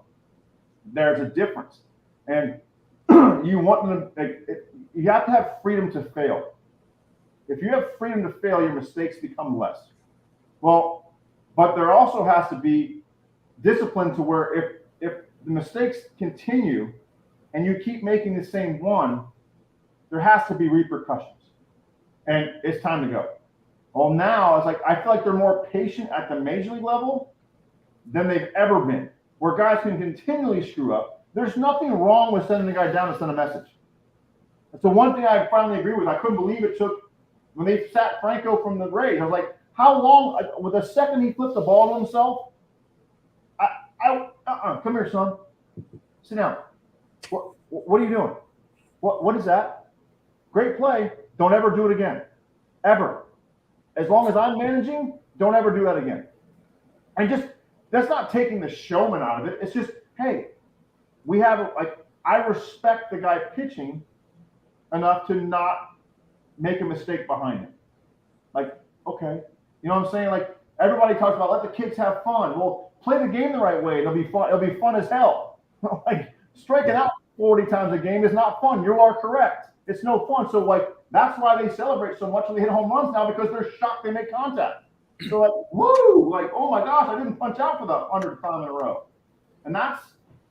there's a difference. And you want them you have to have freedom to fail. If you have freedom to fail, your mistakes become less. Well, but there also has to be discipline to where if the mistakes continue and you keep making the same one, there has to be repercussions. And it's time to go. Well, now it's like, I feel like they're more patient at the major league level than they've ever been, where guys can continually screw up. There's nothing wrong with sending the guy down to send a message. That's the one thing I finally agree with. I couldn't believe it took, when they sat Franco from the Rays, I was like, how long, with the second he flipped the ball to himself, come here, son. Sit down. What are you doing? What is that? Great play. Don't ever do it again. Ever. As long as I'm managing, don't ever do that again. And that's not taking the showman out of it. It's just, hey, I respect the guy pitching enough to not make a mistake behind him. Like, okay. You know what I'm saying? Like, everybody talks about let the kids have fun. Well, play the game the right way. It'll be fun. It'll be fun as hell. Like, striking out 40 times a game is not fun. You are correct. It's no fun. So, like, that's why they celebrate so much when they hit home runs now, because they're shocked they make contact. So, like, woo! Like, oh my gosh, I didn't punch out for the 100th time in a row.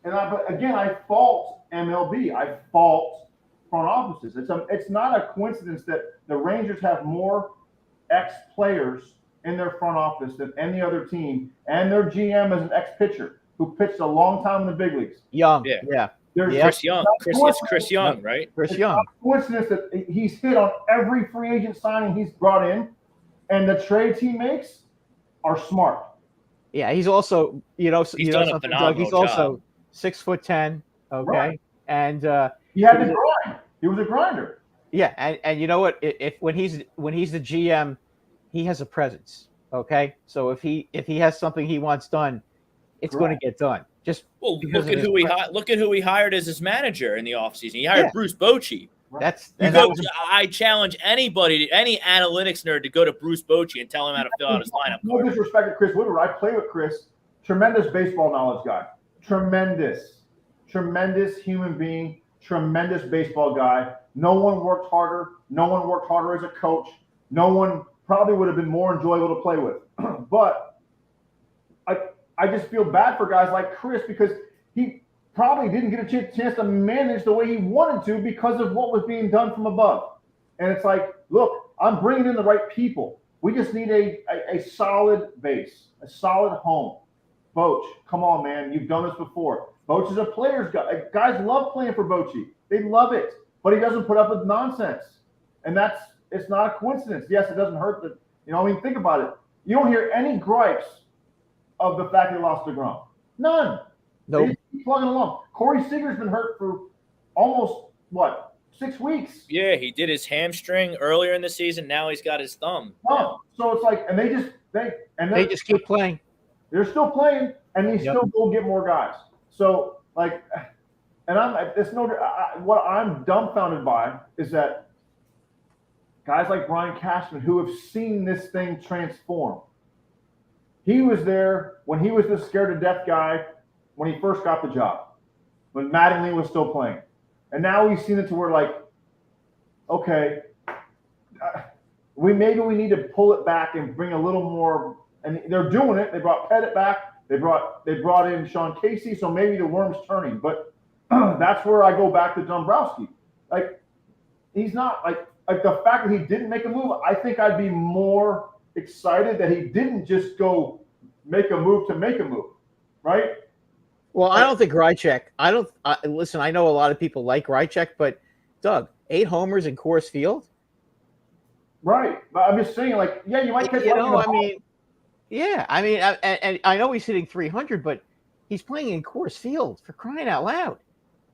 But again, I fault MLB. I fault front offices. It's not a coincidence that the Rangers have more ex-players in their front office than any other team, and their GM is an ex-pitcher who pitched a long time in the big leagues. Young, yeah. Chris Young. It's Chris Young, right? Chris Young. It's not a coincidence that he's hit on every free agent signing he's brought in, and the trades he makes are smart. Yeah, he's also, he's done a phenomenal he's job. also 6'10", okay? Right. And he had to grind. He was a grinder. Yeah, and you know what? If when he's the GM, he has a presence. Okay, so if he has something he wants done, it's going to get done. Just look at who he hired as his manager in the offseason. He hired Bruce Bochy. Right. I challenge anybody, any analytics nerd, to go to Bruce Bochy and tell him how to fill out his lineup. No disrespect to Chris Woodward. I play with Chris. Tremendous baseball knowledge guy. Tremendous human being. Tremendous baseball guy. No one worked harder. No one worked harder as a coach. No one probably would have been more enjoyable to play with. But I just feel bad for guys like Chris, because he probably didn't get a chance to manage the way he wanted to because of what was being done from above. And it's like, look, I'm bringing in the right people. We just need a solid base, a solid home. Boch, come on, man. You've done this before. Boch is a player's guy. Guys love playing for Bochy. They love it. But he doesn't put up with nonsense. And it's not a coincidence. Yes, it doesn't hurt that, think about it. You don't hear any gripes of the fact they lost DeGrom. None. Nope. They keep plugging along. Corey Seager's been hurt for almost, 6 weeks? Yeah, he did his hamstring earlier in the season. Now he's got his thumb. Oh, so it's like, and they just keep playing. They're still playing, and they still go get more guys. So, like, And what I'm dumbfounded by is that guys like Brian Cashman, who have seen this thing transform. He was there when he was the scared to death guy when he first got the job, when Mattingly was still playing. And now we've seen it to where, like, okay, we need to pull it back and bring a little more. And they're doing it. They brought Pettit back. They brought in Sean Casey, so maybe the worm's turning. But that's where I go back to Dombrowski. Like, he's not like the fact that he didn't make a move. I think I'd be more excited that he didn't just go make a move to make a move, right? Well, I don't think Rychek. Listen, I know a lot of people like Rychek, but Doug, 8 homers in Coors Field. Right, but I'm just saying, like, yeah, you might catch. And I know he's hitting 300, but he's playing in Coors Field, for crying out loud.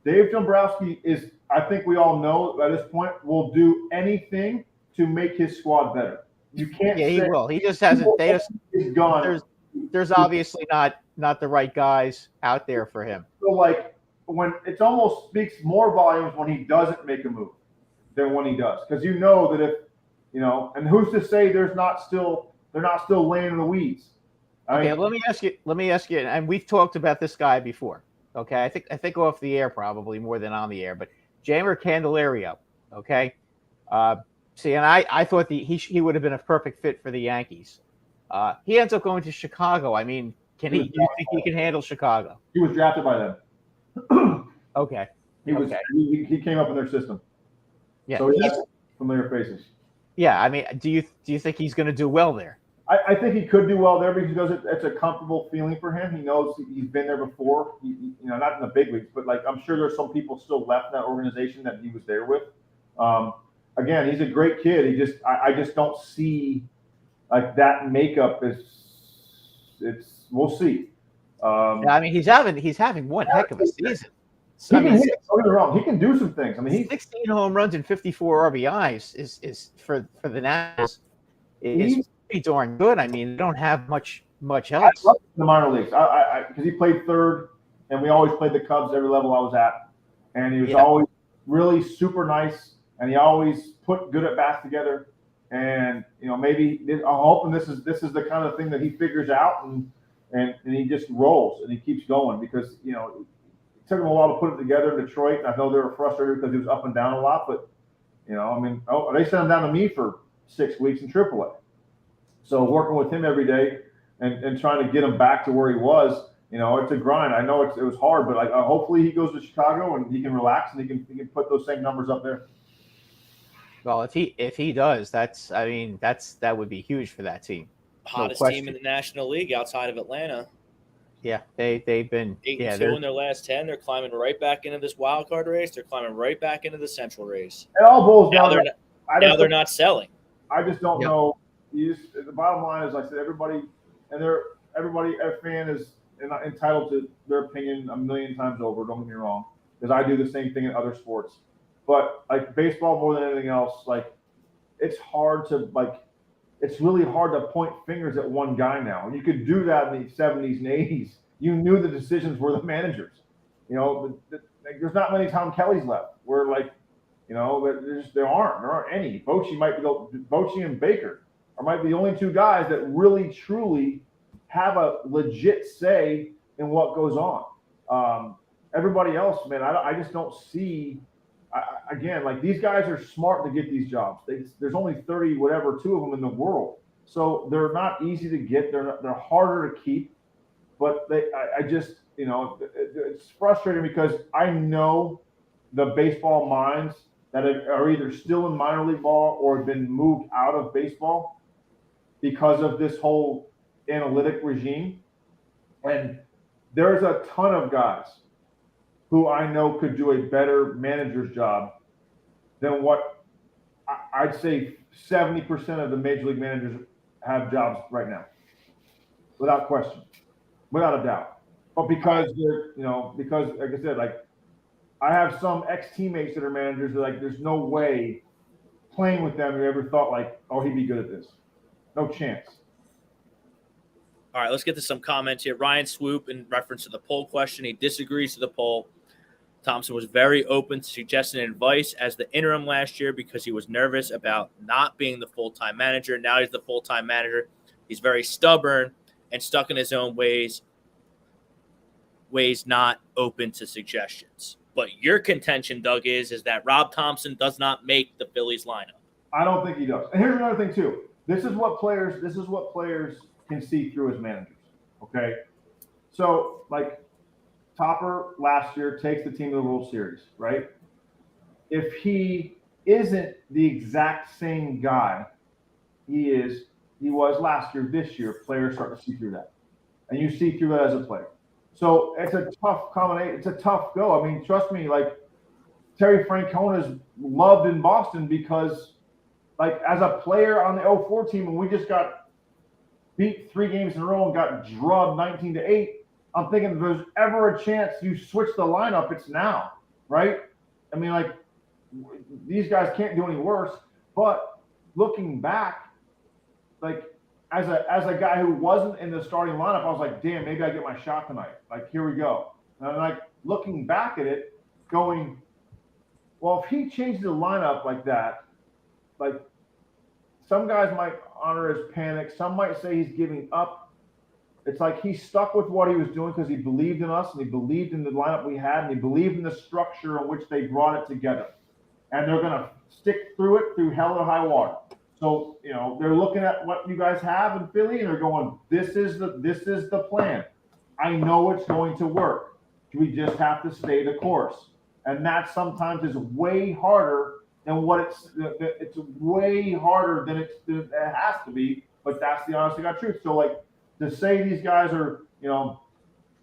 Dave Dombrowski is, I think we all know at this point, will do anything to make his squad better. You can't. Yeah, he will. He just hasn't. He's gone. There's obviously not the right guys out there for him. So, like, when it almost speaks more volumes when he doesn't make a move than when he does, because you know that if and who's to say they're not still laying in the weeds. Okay, let me ask you, and we've talked about this guy before. Okay, I think off the air probably more than on the air, but Jeimer Candelario. Okay, and I thought he would have been a perfect fit for the Yankees. He ends up going to Chicago. I mean, do you think he can handle Chicago? He was drafted by them. Okay. He came up in their system. Yeah. So he has familiar faces. Yeah, I mean, do you think he's going to do well there? I think he could do well there because it's a comfortable feeling for him. He knows he's been there before. Not in the big leagues, but like I'm sure there's some people still left in that organization that he was there with. Again, he's a great kid. I just don't see like that makeup we'll see. I mean, he's having one heck of a season. Don't get me wrong. He can do some things. I mean, he's 16 home runs and 54 RBIs is for the Nationals is pretty darn good. I mean, they don't have much else. I love the minor leagues. Because he played third, and we always played the Cubs every level I was at, and he was always really super nice, and he always put good at bats together. And maybe I'm hoping this is the kind of thing that he figures out, and he just rolls and he keeps going because it took him a while to put it together in Detroit. And I know they were frustrated because he was up and down a lot, but they sent him down to me for 6 weeks in AAA. So working with him every day and trying to get him back to where he was, it's a grind. I know it was hard, but hopefully he goes to Chicago and he can relax and he can put those same numbers up there. Well, if he does, that would be huge for that team. Hottest team in the National League outside of Atlanta. Yeah, they've been 8-2 in their last 10. They're climbing right back into this wild card race. They're climbing right back into the Central race. It all boils down. They're not selling. I just don't know. The bottom line is, I said, every fan is entitled to their opinion a million times over. Don't get me wrong, because I do the same thing in other sports. But like baseball, more than anything else, like it's really hard to point fingers at one guy now. You could do that in the 70s and 80s. You knew the decisions were the managers. There's not many Tom Kellys left. There aren't any. Bochy and Baker might be the only two guys that really truly have a legit say in what goes on. Everybody else, man, I just don't see. Again, like these guys are smart to get these jobs. There's only 30, whatever, 2 of them in the world. So they're not easy to get. They're harder to keep. But it's frustrating because I know the baseball minds that are either still in minor league ball or have been moved out of baseball because of this whole analytic regime. And there's a ton of guys who I know could do a better manager's job than what I'd say 70% of the major league managers have jobs right now, without question, without a doubt. But because because like I said, like I have some ex-teammates that are managers that there's no way playing with them who ever thought he'd be good at this. No chance. All right, let's get to some comments here. Ryan Swoop, in reference to the poll question, he disagrees to the poll. Thomson was very open to suggesting advice as the interim last year because he was nervous about not being the full-time manager. Now he's the full-time manager. He's very stubborn and stuck in his own ways, not open to suggestions. But your contention, Doug, is that Rob Thomson does not make the Phillies lineup. I don't think he does. And here's another thing too. This is what players can see through as managers. Okay. So like Topper last year takes the team to the World Series, right? If he isn't the exact same guy he was last year, this year, players start to see through that. And you see through that as a player. So it's a tough combination. It's a tough go. I mean, trust me, like Terry Francona's loved in Boston because like as a player on the 04 team, when we just got beat 3 games in a row and got drubbed 19-8, I'm thinking if there's ever a chance you switch the lineup, it's now, right? I mean, like these guys can't do any worse. But looking back, like as a guy who wasn't in the starting lineup, I was like, damn, maybe I get my shot tonight. Like, here we go. And I'm like looking back at it, going, well, if he changes the lineup like that, like some guys might honor his panic. Some might say he's giving up. It's like he stuck with what he was doing because he believed in us and he believed in the lineup we had and he believed in the structure in which they brought it together. And they're going to stick through it through hell or high water. So, you know, they're looking at what you guys have in Philly and they're going, this is the plan. I know it's going to work. We just have to stay the course. And that sometimes is way harder than what it's way harder than it has to be. But that's the honest to God truth. So, like, to say these guys are, you know,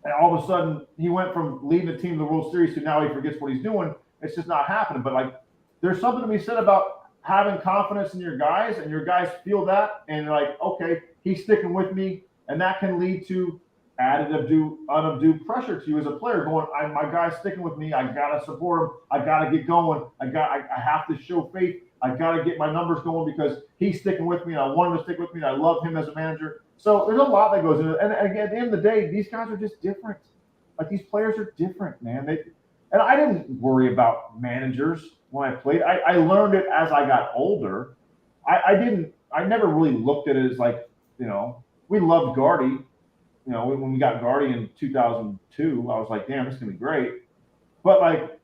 and all of a sudden he went from leading the team to the World Series to now he forgets what he's doing. It's just not happening. But, like, there's something to be said about having confidence in your guys, and your guys feel that, and you're like, okay, he's sticking with me, and that can lead to added undue pressure to you as a player. Going, my guy's sticking with me. I gotta support him. I gotta get going. I have to show faith. I gotta get my numbers going because he's sticking with me, and I want him to stick with me, and I love him as a manager. So there's a lot that goes into it. And again, at the end of the day, these guys are just different. Like these players are different, man. And I didn't worry about managers when I played. I learned it as I got older. I never really looked at it as like, you know, we loved Gardy. You know, when we got Gardy in 2002, I was like, damn, this is going to be great. But like,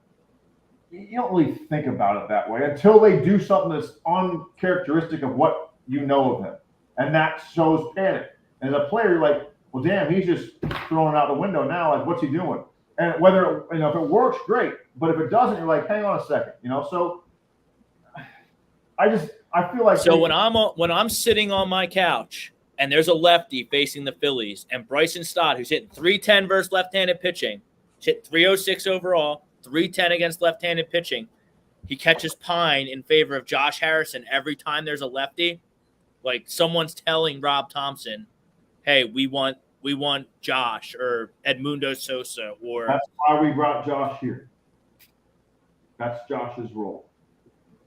you don't really think about it that way until they do something that's uncharacteristic of what you know of him. And that shows panic. And as a player, you're like, well, damn, he's just throwing it out the window now. Like, what's he doing? And whether, you know, if it works, great. But if it doesn't, you're like, hang on a second, you know? So I feel like. So when I'm sitting on my couch and there's a lefty facing the Phillies and Bryson Stott, who's hitting 310 versus left-handed pitching, hit 306 overall, 310 against left-handed pitching. He catches pine in favor of Josh Harrison every time there's a lefty. Like someone's telling Rob Thomson, hey, we want Josh or Edmundo Sosa or. That's why we brought Josh here. That's Josh's role.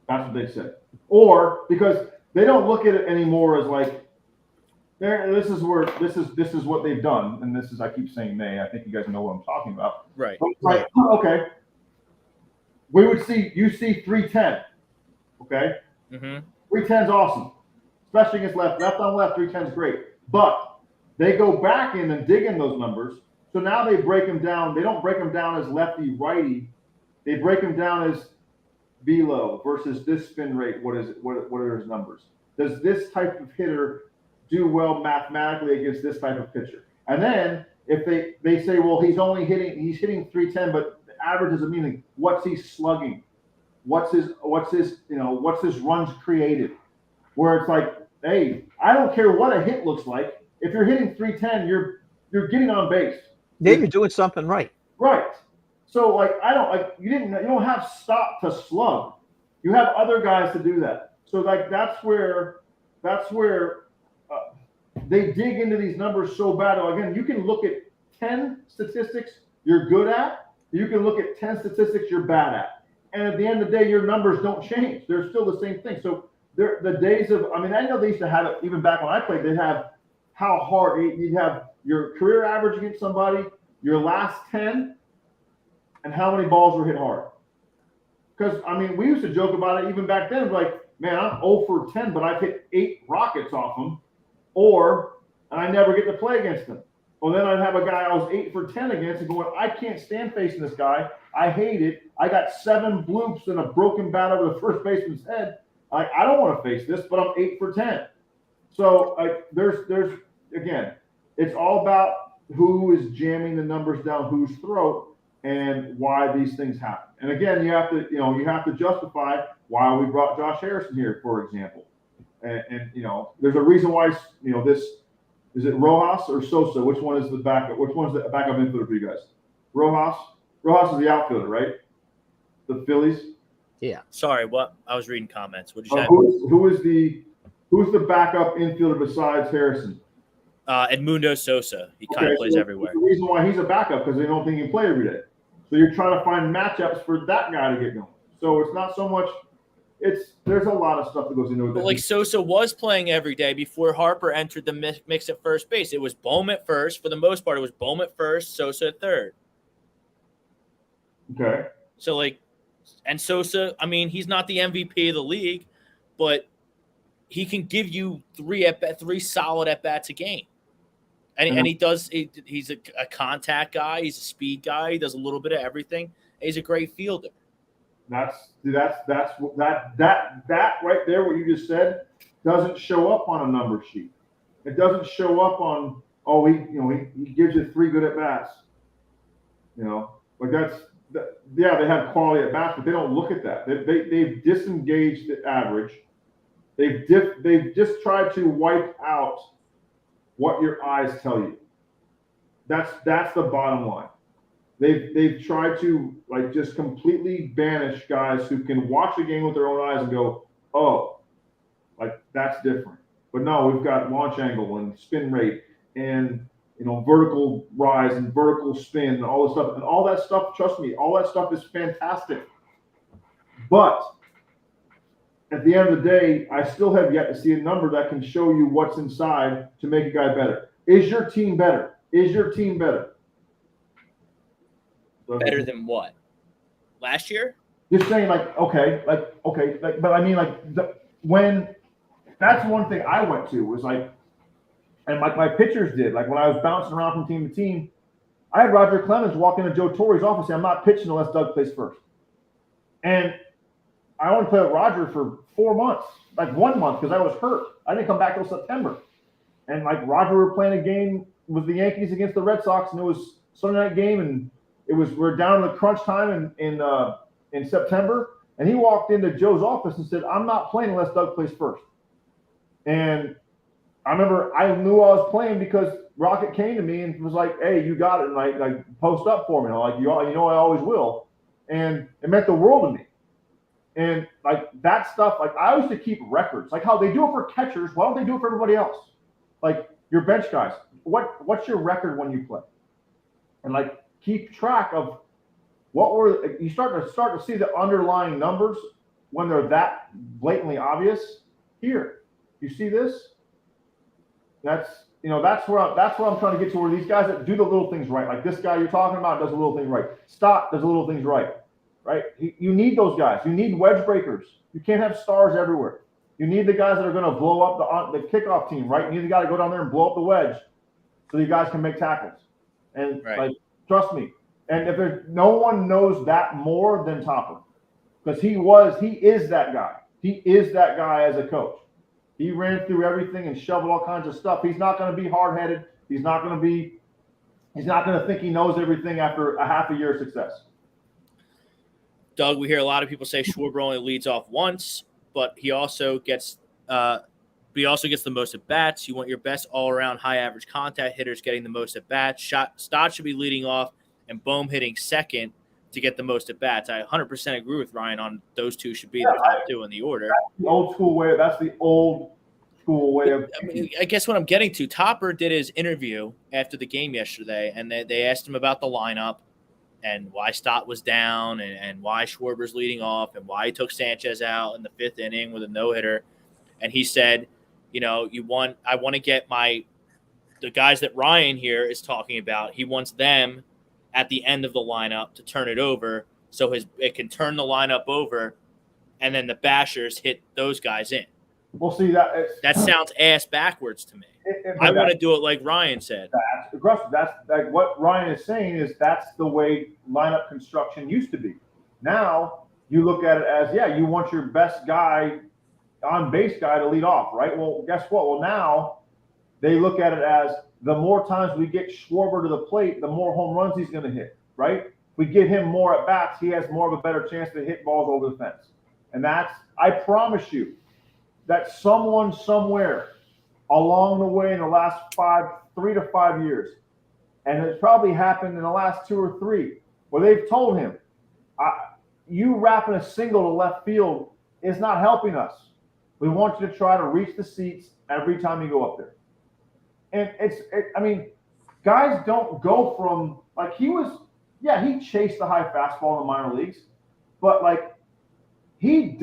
That's what they said. Or because they don't look at it anymore as like, this is what they've done, and this is, I keep saying they. I think you guys know what I'm talking about. Right. Like, okay. You see 310. Okay. Mm-hmm. 310's awesome, especially against left on left. 310's great, but they go back in and dig in those numbers. So now they break them down. They don't break them down as lefty righty. They break them down as velo versus this spin rate. What is it? What are his numbers? Does this type of hitter do well mathematically against this type of pitcher? And then if they say, well, he's hitting 310, but the average doesn't mean what's he slugging? What's his runs created? Where it's like, hey, I don't care what a hit looks like. If you're hitting 310, you're getting on base. Yeah, you're doing something right. Right. So like you don't have Stott to slug. You have other guys to do that. So like that's where they dig into these numbers so bad. Again, you can look at 10 statistics you're good at. You can look at 10 statistics you're bad at. And at the end of the day, your numbers don't change. They're still the same thing. So the days of, I mean, I know they used to have it even back when I played. They'd have how hard you'd have your career average against somebody, your last 10, and how many balls were hit hard. Because, I mean, we used to joke about it even back then. Like, man, I'm 0 for 10, but I've hit 8 rockets off them, and I never get to play against them. Well, then I'd have a guy I was 8 for 10 against and going, I can't stand facing this guy. I hate it. I got 7 bloops and a broken bat over the first baseman's head. I don't want to face this, but I'm 8 for 10. So there's again, it's all about who is jamming the numbers down whose throat and why these things happen. And again, you have to justify why we brought Josh Harrison here, for example. And there's a reason why this. Is it Rojas or Sosa? Which one is the backup? Which one's the backup infielder for you guys? Rojas. Rojas is the outfielder, right? The Phillies. Yeah. Sorry, what? I was reading comments. What did you say? Who's the backup infielder besides Harrison? Edmundo Sosa. He kind of plays everywhere. The reason why he's a backup because they don't think he can play every day. So you're trying to find matchups for that guy to get going. So it's not so much. There's a lot of stuff that goes into it. But like Sosa was playing every day before Harper entered the mix at first base. It was Bohm at first. For the most part, it was Bohm at first, Sosa at third. Okay. So and Sosa, I mean, he's not the MVP of the league, but he can give you 3 solid at-bats a game. And he does. He's a contact guy. He's a speed guy. He does a little bit of everything. He's a great fielder. That right there, what you just said, doesn't show up on a number sheet. It doesn't show up on he gives you 3 good at bats. They have quality at bats, but they don't look at that. They've disengaged the average. They've just tried to wipe out what your eyes tell you. That's the bottom line. They've tried to just completely banish guys who can watch a game with their own eyes and go, oh, that's different. But no, we've got launch angle and spin rate and vertical rise and vertical spin and all this stuff. And all that stuff, trust me, all that stuff is fantastic. But at the end of the day, I still have yet to see a number that can show you what's inside to make a guy better. Is your team better? Is your team better? Better than what? Last year? Just saying, okay, but I mean, when that's one thing I went to was and my pitchers did, when I was bouncing around from team to team, I had Roger Clemens walk into Joe Torre's office and say, I'm not pitching unless Doug plays first. And I only played with Roger for 4 months, 1 month because I was hurt. I didn't come back till September. And Roger were playing a game with the Yankees against the Red Sox, and it was Sunday night game, and we're down to the crunch time in September, and he walked into Joe's office and said, I'm not playing unless Doug plays first. And I remember I knew I was playing because Rocket came to me and was like, hey, you got it, and post up for me. And I'm I always will. And it meant the world to me. And that stuff, I used to keep records, how they do it for catchers. Why don't they do it for everybody else? Your bench guys, what's your record when you play? And keep track of you start to see the underlying numbers when they're that blatantly obvious. Here, you see this? That's where I'm trying to get to, where these guys that do the little things right, like this guy you're talking about does a little thing right. Stott does a little things right. You need those guys. You need wedge breakers. You can't have stars everywhere. You need the guys that are going to blow up the kickoff team, right? You need the guy to go down there and blow up the wedge so you guys can make tackles. And trust me. And if there's no one knows that more than Topper, because he is that guy. He is that guy as a coach. He ran through everything and shoveled all kinds of stuff. He's not going to be hard-headed. He's not going to think he knows everything after a half a year of success. Doug, we hear a lot of people say Schwarber only leads off once, but he also gets the most at bats. You want your best all-around high average contact hitters getting the most at bats. Stott should be leading off and Bohm hitting second to get the most at bats. I 100% agree with Ryan on those two should be the top two in the order. That's the old school way. That's the old school way of. I guess what I'm getting to, Topper did his interview after the game yesterday, and they asked him about the lineup and why Stott was down and why Schwarber's leading off and why he took Sanchez out in the 5th inning with a no-hitter. And he said, I want to get the guys that Ryan here is talking about. He wants them at the end of the lineup to turn it over, so it can turn the lineup over, and then the bashers hit those guys in. We'll see that sounds ass backwards to me. I want to do it like Ryan said. That's aggressive. That's like what Ryan is saying is that's the way lineup construction used to be. Now you look at it as, yeah, you want your best guy, on base guy to lead off, right? Well, guess what? Well, now they look at it as the more times we get Schwarber to the plate, the more home runs he's going to hit, right? We give him more at bats, he has more of a better chance to hit balls over the fence. And that's, I promise you, that someone somewhere along the way in the last 3 to 5 years, and it's probably happened in the last 2 or 3, where they've told him, you wrapping a single to left field is not helping us. We want you to try to reach the seats every time you go up there. And I mean, guys don't go from, like, he chased the high fastball in the minor leagues, but like he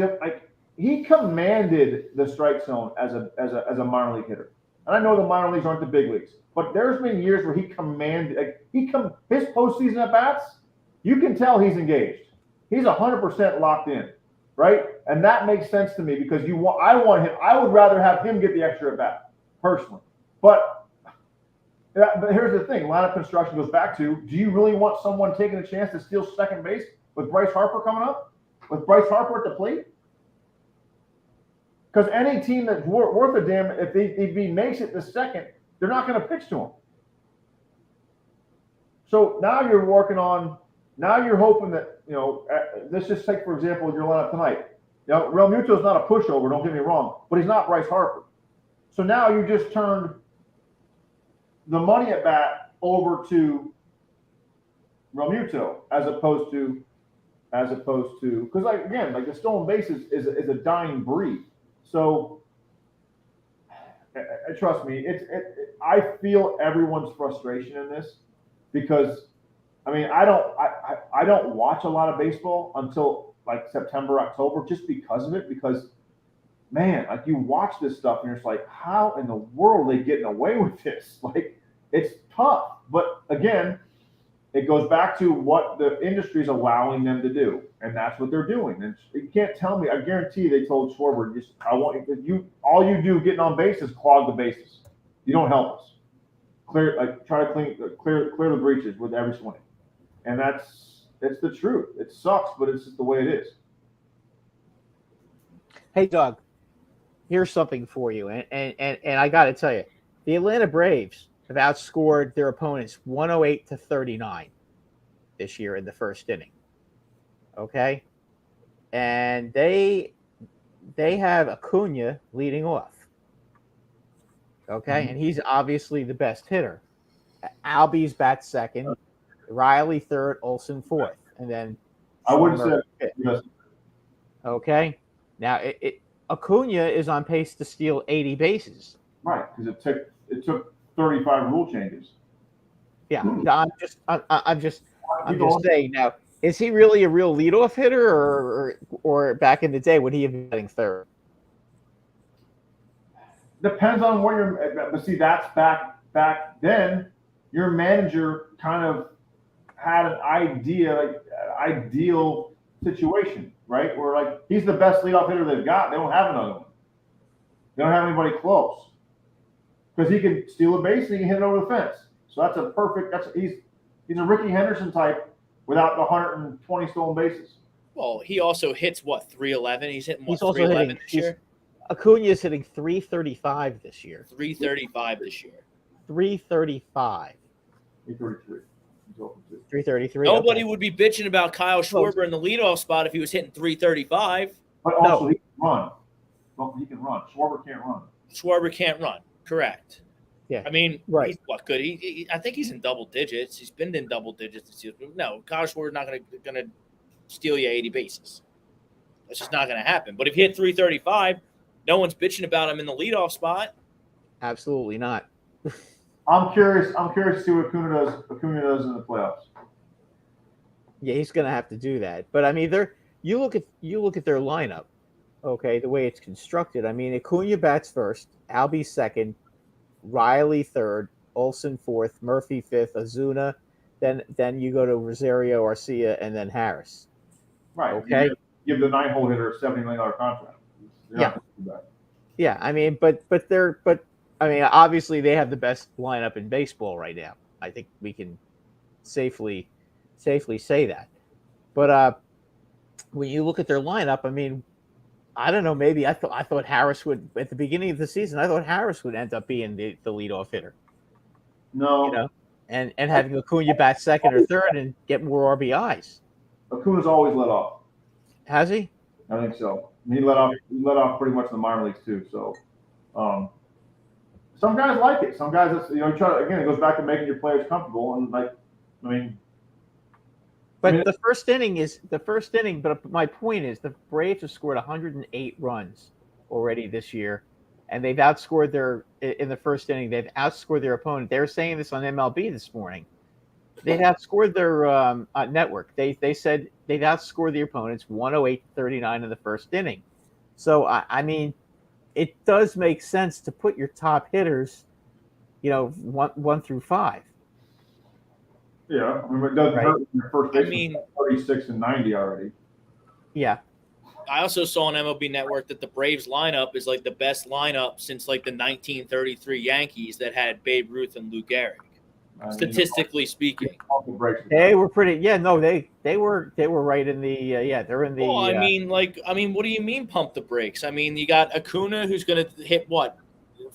commanded the strike zone as a minor league hitter. And I know the minor leagues aren't the big leagues, but there's been years where he commanded, his postseason at bats, you can tell he's engaged. He's 100% locked in, right? And that makes sense to me because I would rather have him get the extra at bat personally. But here's the thing: lineup construction goes back to: do you really want someone taking a chance to steal second base with Bryce Harper coming up, with Bryce Harper at the plate? Because any team that's worth a damn, if he makes it to second, they're not going to pitch to him. So now you're working on. Now you're hoping that, let's just take, for example, your lineup tonight. Real Muto's not a pushover, don't get me wrong, but he's not Bryce Harper. So now you just turned the money at bat over to Real Muto as opposed to, because like the stolen base is a dying breed. So trust me, I feel everyone's frustration in this because. I mean, I don't watch a lot of baseball until like September, October, just because of it. Because, man, like you watch this stuff and you're just like, how in the world are they getting away with this? Like, it's tough. But again, it goes back to what the industry is allowing them to do, and that's what they're doing. And you can't tell me. I guarantee they told Schwarber, all you do getting on base is clog the bases. You don't help us. Try to clear the breaches with every swing. And it's the truth. It sucks, but it's just the way it is. Hey, Doug, here's something for you. And I got to tell you, the Atlanta Braves have outscored their opponents 108-39 this year in the first inning. Okay? And they have Acuna leading off. Okay? Mm-hmm. And he's obviously the best hitter. Albies bats second. Riley third, Olsen fourth, and then I wouldn't say yes. Okay, now Acuna is on pace to steal 80 bases. Right, because it took 35 rule changes. Yeah, I'm just saying. Now, is he really a real leadoff hitter, or back in the day would he have been batting third? Depends on where you're. But see, that's back then. Your manager kind of had an ideal situation, right? Where like he's the best leadoff hitter they've got. They don't have another one. They don't have anybody close because he can steal a base and he can hit it over the fence. So that's a perfect. He's a Ricky Henderson type without the 120 stolen bases. Well, he also hits 311. He's hitting 311 this year. Acuna is hitting 335 this year. 335 this year. 335. 333. 333. Nobody would be bitching about Kyle Schwarber in the leadoff spot if he was hitting 335. But also he can run. Well, he can run. Schwarber can't run. Schwarber can't run. Correct. Yeah. I mean, right. He's what good? I think he's in double digits. He's been in double digits this year. No, Kyle Schwarber's not gonna steal you 80 bases. That's just not gonna happen. But if he hit 335, no one's bitching about him in the leadoff spot. Absolutely not. I'm curious to see what Acuna does in the playoffs. Yeah, he's going to have to do that. But I mean, you look at their lineup, okay, the way it's constructed. I mean, Acuna bats first, Albie second, Riley third, Olsen fourth, Murphy fifth, Ozuna. then you go to Rosario, Arcia, and then Harris. Right. Okay. You give the 9-hole hitter a $70 million contract. You're not gonna do that. Yeah, I mean, but I mean, obviously they have the best lineup in baseball right now. I think we can safely say that. But when you look at their lineup, I mean, I don't know. Maybe I thought Harris would at the beginning of the season. I thought Harris would end up being the leadoff hitter. No. You know, and having Acuna bat second or third and get more RBIs. Acuna's always let off. Has he? I think so. He let off pretty much in the minor leagues too. So, some guys like it. Some guys, again, it goes back to making your players comfortable. And but the first inning. But my point is, the Braves have scored 108 runs already this year, and they've outscored in the first inning. They've outscored their opponent. They were saying this on MLB this morning. They've outscored their network. They said they've outscored the opponents 108-39 in the first inning. So I mean, it does make sense to put your top hitters, 1 through 5. Yeah, I mean, it doesn't hurt when your first baseman. I mean, 36 and 90 already. Yeah. I also saw on MLB Network that the Braves lineup is like the best lineup since like the 1933 Yankees that had Babe Ruth and Lou Gehrig. Statistically speaking, they were pretty. Yeah, no, they were right in the. They're in the. Well, I mean, what do you mean pump the brakes? I mean, you got Acuna who's going to hit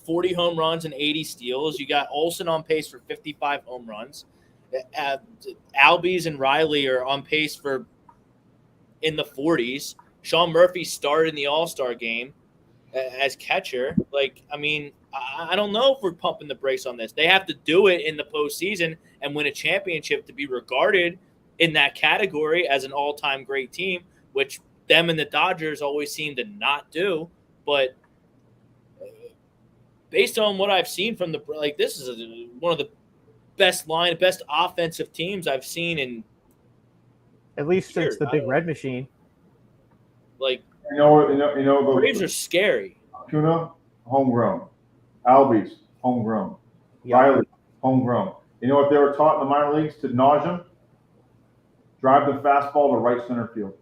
40 home runs and 80 steals. You got Olsen on pace for 55 home runs. Albies and Riley are on pace for in the 40s. Sean Murphy started in the All-Star game as catcher. I don't know if we're pumping the brakes on this. They have to do it in the postseason and win a championship to be regarded in that category as an all-time great team, which them and the Dodgers always seem to not do. But based on what I've seen from this is one of the best offensive teams I've seen in at least since the Big Red Machine. The Braves are scary. Acuna, homegrown. Albies, homegrown. Yep. Riley, homegrown. You know what they were taught in the minor leagues to nauseam? Drive the fastball to right center field.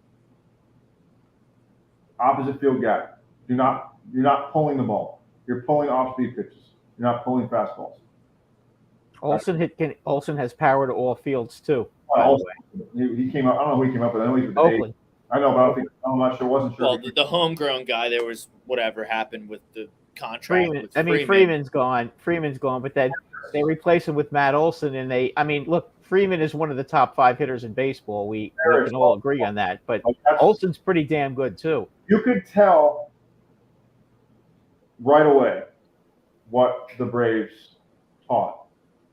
Opposite field gap. You're not pulling the ball. You're pulling off-speed pitches. You're not pulling fastballs. Olsen has power to all fields too. He came up. I don't know who he came up with. I know he's with Oakland. I know, but I'm not sure. Wasn't sure. Well, the homegrown guy, there was whatever happened with the contract. Freeman's gone. But then they replace him with Matt Olson, and look, Freeman is one of the top 5 hitters in baseball. We can all agree on that. But Olson's pretty damn good too. You could tell right away what the Braves taught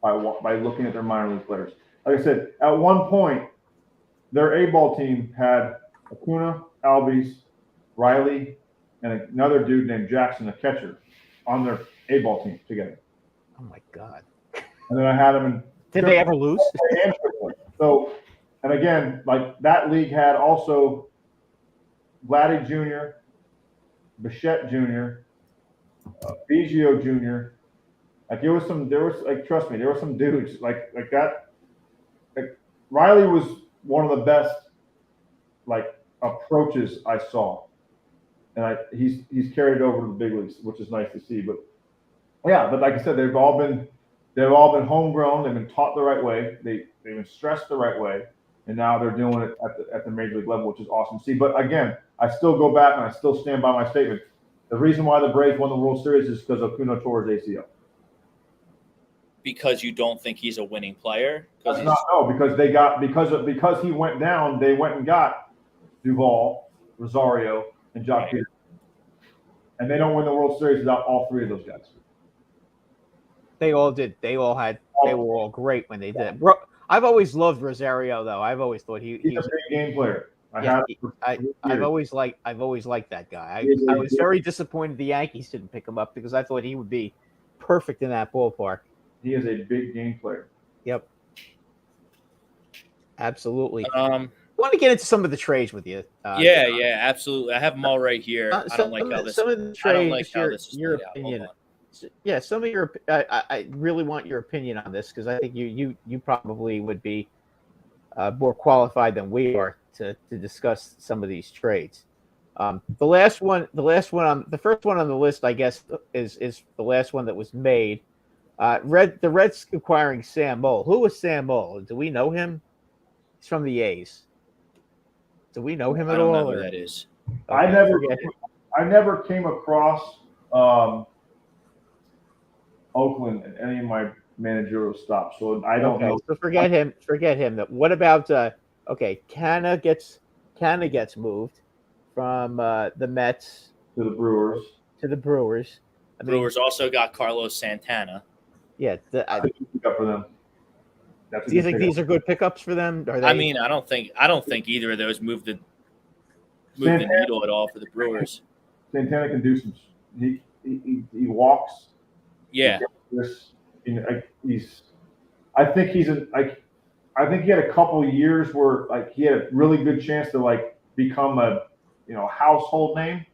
by looking at their minor league players. Like I said, at one point, their A-ball team had Acuna, Albies, Riley, and another dude named Jackson, a catcher, on their A-ball team together. Oh my God! And then I had them in. Did they ever lose? So, and again, that league had also Vladdy Jr., Bichette Jr., Biggio Jr. Trust me, there were some dudes like that. Riley was one of the best approaches I saw, and he's carried it over to the big leagues, which is nice to see. But like I said, they've all been homegrown. They've been taught the right way. They've been stressed the right way, and now they're doing it at the major league level, which is awesome to see. But again, I still go back and I still stand by my statement. The reason why the Braves won the World Series is because Acuna tore his ACL. Because you don't think he's a winning player? Because he went down, they went and got Duvall, Rosario, and Jock Peterson. And they don't win the World Series without all 3 of those guys. They all did. They were all great when they did. I've always loved Rosario, though. I've always thought he's a big game player. I've always liked that guy. I was very disappointed the Yankees didn't pick him up because I thought he would be perfect in that ballpark. He is a big game player. Yep. Absolutely. I want to get into some of the trades with you. Absolutely. I have them all right here. I don't like how this. Some of the trades. Your opinion. Yeah, some of your I really want your opinion on this because I think you probably would be more qualified than we are to discuss some of these trades. The first one on the list, I guess, is the last one that was made. The Reds acquiring Sam Moll. Who was Sam Moll? Do we know him? He's from the A's. Do we know him at all? I don't know who that is. Okay, I never came across Oakland in any of my managerial stops, so I don't know. So forget him. What about Canna gets moved from the Mets To the Brewers. to the Brewers. I mean, Brewers also got Carlos Santana. yeah. That's a good pickup for them. Do you think these are good pickups for them? I mean, I don't think either of those moved the needle at all for the Brewers. Santana can do some. He walks. Yeah. I think he had a couple of years where he had a really good chance to become a household name.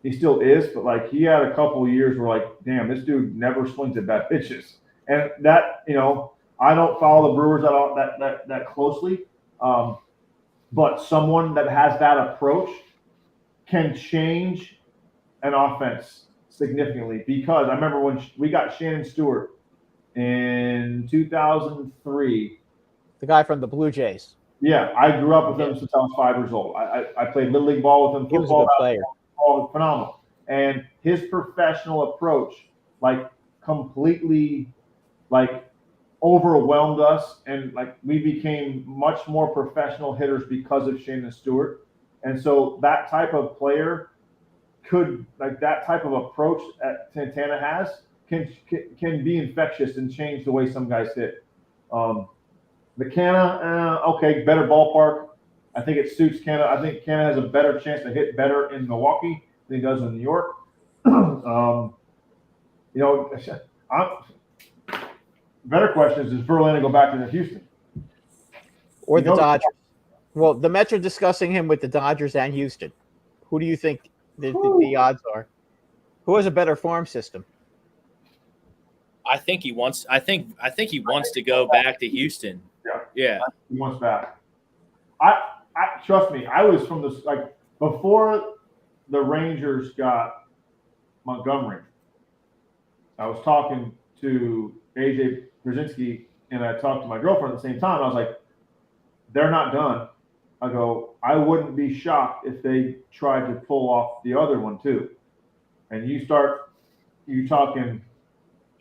He still is, but he had a couple of years where damn, this dude never swings at bad pitches, and that I don't follow the Brewers that closely, but someone that has that approach can change an offense significantly, because I remember when we got Shannon Stewart in 2003. The guy from the Blue Jays. Yeah, I grew up with him since I was 5 years old. I played Little League ball with him, He was a football, good player. basketball, phenomenal. And his professional approach, completely, overwhelmed us, and we became much more professional hitters because of Shannon Stewart. And so that type of player could that type of approach that Santana has can be infectious and change the way some guys hit. The Canna, okay, better ballpark. I think it suits Canna. I think Canna has a better chance to hit better in Milwaukee than he does in New York. Better question is Verlander go back to Houston? Or the Dodgers? Well, the Mets are discussing him with the Dodgers and Houston. Who do you think the odds are? Who has a better farm system? I think he wants he wants to go back to Houston. Yeah. He wants back. I trust me. I was from this before the Rangers got Montgomery. I was talking to AJ Brzezinski, and I talked to my girlfriend at the same time. I was like, they're not done. I go, I wouldn't be shocked if they tried to pull off the other one too. And you talking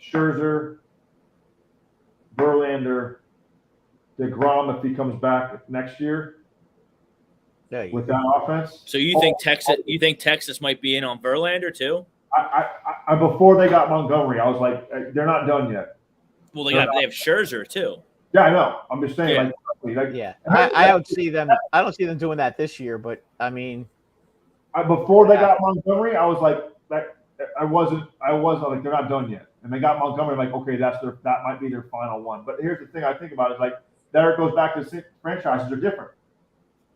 Scherzer, Verlander, DeGrom if he comes back next year with that offense. So you think Texas might be in on Verlander too? I before they got Montgomery, I was like, they're not done yet. Well, they have Scherzer too. Yeah, I know. I'm just saying. Yeah. I don't see them. I don't see them doing that this year. But I mean, before they got Montgomery, I was like, I wasn't like they're not done yet. And they got Montgomery, like, okay, that might be their final one. But here's the thing I think about is there it goes back to franchises are different.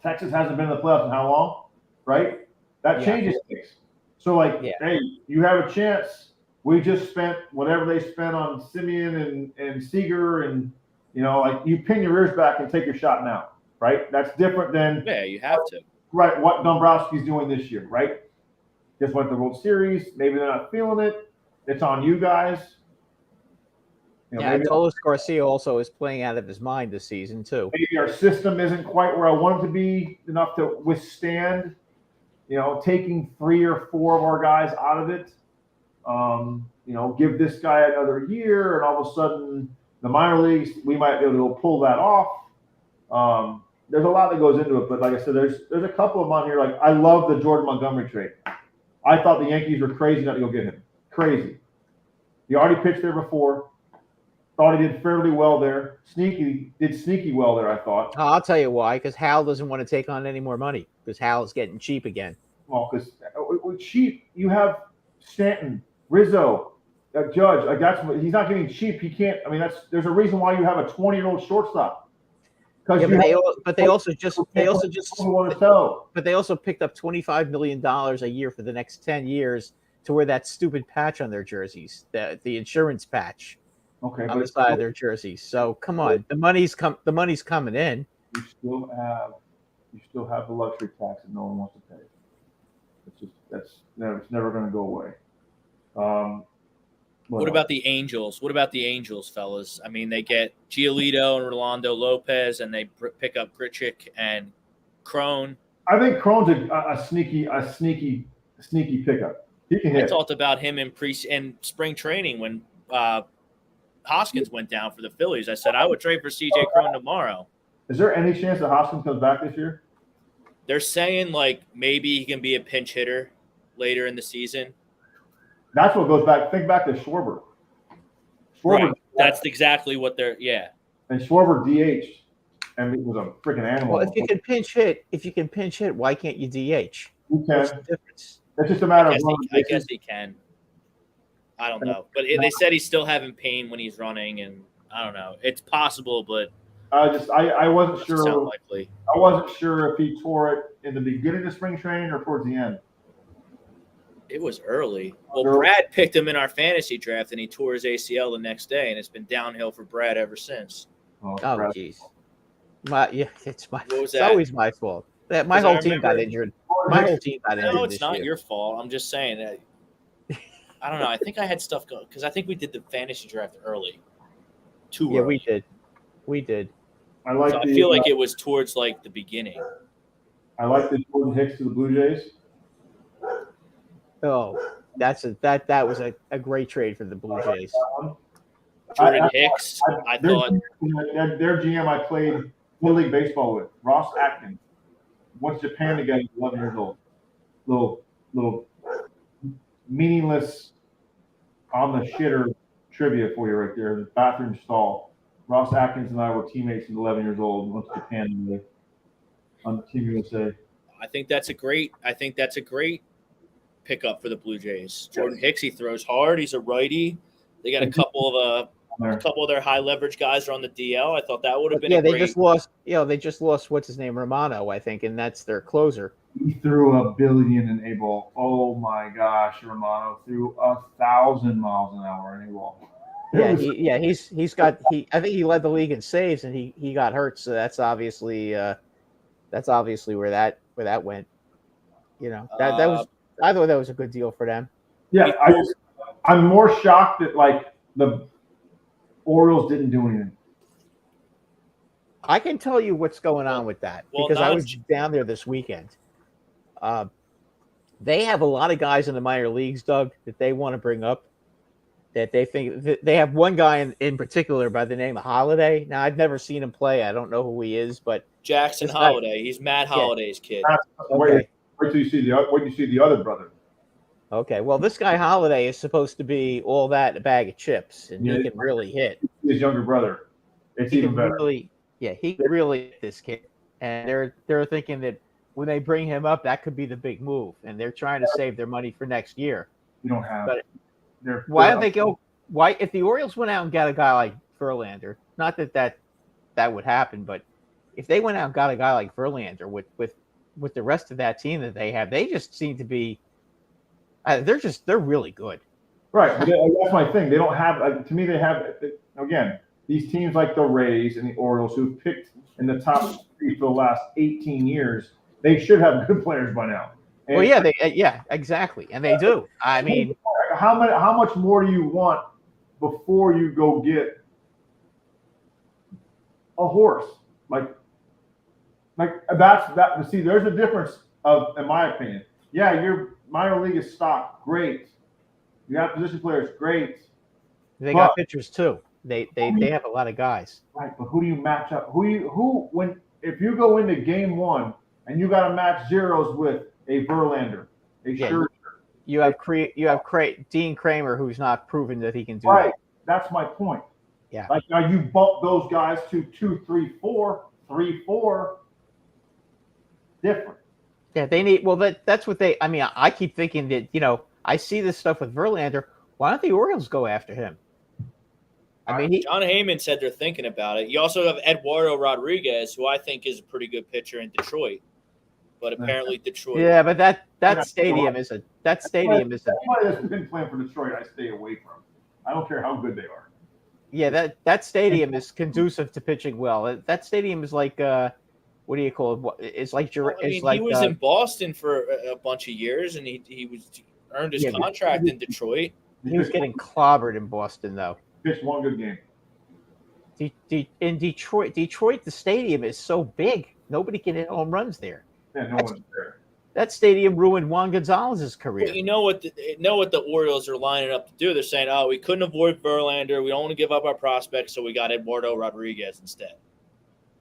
Texas hasn't been in the playoffs in how long, right? That changes things. So hey, you have a chance. We just spent whatever they spent on Simeon and Seager, and you pin your ears back and take your shot now, right? That's different than you have to. Right, what Dombrowski's doing this year, right? Just went to the World Series. Maybe they're not feeling it. It's on you guys. Tolos Garcia also is playing out of his mind this season too. Maybe our system isn't quite where I want it to be enough to withstand, taking 3 or 4 of our guys out of it. Give this guy another year, and all of a sudden, the minor leagues, we might be able to pull that off. There's a lot that goes into it, but like I said, there's a couple of them on here. I love the Jordan Montgomery trade. I thought the Yankees were crazy not to go get him. Crazy. He already pitched there before. Thought he did fairly well there. Sneaky well there, I thought. I'll tell you why. Because Hal doesn't want to take on any more money. Because Hal is getting cheap again. Well, because cheap, you have Stanton, Rizzo, Judge. He's not getting cheap. He can't. I mean, there's a reason why you have a 20-year-old shortstop. But they also picked up $25 million a year for the next 10 years to wear that stupid patch on their jerseys, the insurance patch Okay, on the but side of their jerseys. So come on, the money's coming in. you still have the luxury tax that no one wants to pay. It's never going to go away. What about the Angels? What about the Angels, fellas? I mean, they get Giolito and Rolando Lopez, and they pick up Grichuk and Crone. I think Crone's a sneaky pickup. He can hit. I talked about him in spring training when Hoskins went down for the Phillies. I said I would trade for C.J. Crone tomorrow. Is there any chance that Hoskins comes back this year? They're saying like maybe he can be a pinch hitter later in the season. That's what goes back. Think back to Schwarber. Right. That's exactly what they're. Yeah. And Schwarber DH, and it was a freaking animal. Well, if you can pinch hit, why can't you DH? You can. What's the difference? It's just a matter I guess he can. I don't know, but they said he's still having pain when he's running, and I don't know. It's possible, but I wasn't sure. Sound likely. I wasn't sure if he tore it in the beginning of spring training or towards the end. It was early. Well, Brad picked him in our fantasy draft, and he tore his ACL the next day, and it's been downhill for Brad ever since. Oh, jeez. It's my. What was it's that? always my fault. My whole team got injured. My whole team got injured. No, it's this not year. your fault. I'm just saying that. I don't know. I think I had stuff going because I think we did the fantasy draft early. Too early. We did. I feel like it was towards like the beginning. I like the Jordan Hicks to the Blue Jays. Oh, that was a great trade for the Blue Jays. Jordan Hicks, I thought their GM I played Little League Baseball with, Ross Atkins, went to Japan together, 11 years old. Little meaningless on the shitter trivia for you right there in the bathroom stall. Ross Atkins and I were teammates at 11 years old and went to Japan on Team USA. I think that's a great pickup for the Blue Jays. Jordan Hicks, he throws hard. He's a righty. They got a couple of their high leverage guys are on the DL. I thought that would have been they just lost. They just lost what's his name, Romano, I think, and that's their closer. He threw 1 billion in A-ball. Oh my gosh, Romano threw 1,000 miles an hour in A-ball. I think he led the league in saves, and he got hurt, so that's obviously where that went. I thought that was a good deal for them. Yeah, I'm more shocked that like the Orioles didn't do anything. I can tell you what's going on with that because I was down there this weekend. They have a lot of guys in the minor leagues, Doug, that they want to bring up. That they think they have one guy in particular by the name of Holiday. Now I've never seen him play. I don't know who he is, but Jackson Holiday. He's Matt Holiday's kid. Okay. Wait till you see the other brother. Okay, well, this guy Holiday is supposed to be all that in a bag of chips, and he can really hit. His younger brother, it's even better. He can really hit this kid, and they're thinking that when they bring him up, that could be the big move, and they're trying to save their money for next year. You don't have. Why don't they go? Why if the Orioles went out and got a guy like Verlander? Not that would happen, but if they went out and got a guy like Verlander with the rest of that team that they have, they just seem to be. They're really good. Right, but that's my thing. They don't have. To me, they have again these teams like the Rays and the Orioles who've picked in the top 3 for the last 18 years. They should have good players by now. And exactly, and they do. I mean, how much more do you want before you go get a horse? Like that's that. See, there's a difference in my opinion. Yeah, your minor league is stocked, great. You have position players, great. They got pitchers too. They have a lot of guys. Right, but who do you match up? If you go into game 1 and you got to match zeros with a Verlander, Scherzer. You have Dean Kramer, who's not proven that he can do right. that. That's my point. Yeah. Like now you bump those guys to 2, 3, 4, 3, 4. Different. Yeah, they need. Well, that's what they. I mean, I keep thinking that I see this stuff with Verlander. Why don't the Orioles go after him? I mean, John Heyman said they're thinking about it. You also have Eduardo Rodriguez, who I think is a pretty good pitcher in Detroit. but apparently Detroit. Yeah, but that Yeah. stadium is a Anybody that's been playing for Detroit, I stay away from. I don't care how good they are. yeah, that stadium is conducive to pitching well. That stadium is like what do you call it? It's like Well, I mean, he was in Boston for a bunch of years, and he earned his contract in Detroit. He was getting clobbered in Boston, though. Pitched one good game. In Detroit, the stadium is so big, nobody can hit home runs there. Yeah, no one's there. That stadium ruined Juan Gonzalez's career. Well, you know what the Orioles are lining up to do? They're saying, "Oh, we couldn't avoid Verlander. We don't want to give up our prospects, so we got Eduardo Rodriguez instead."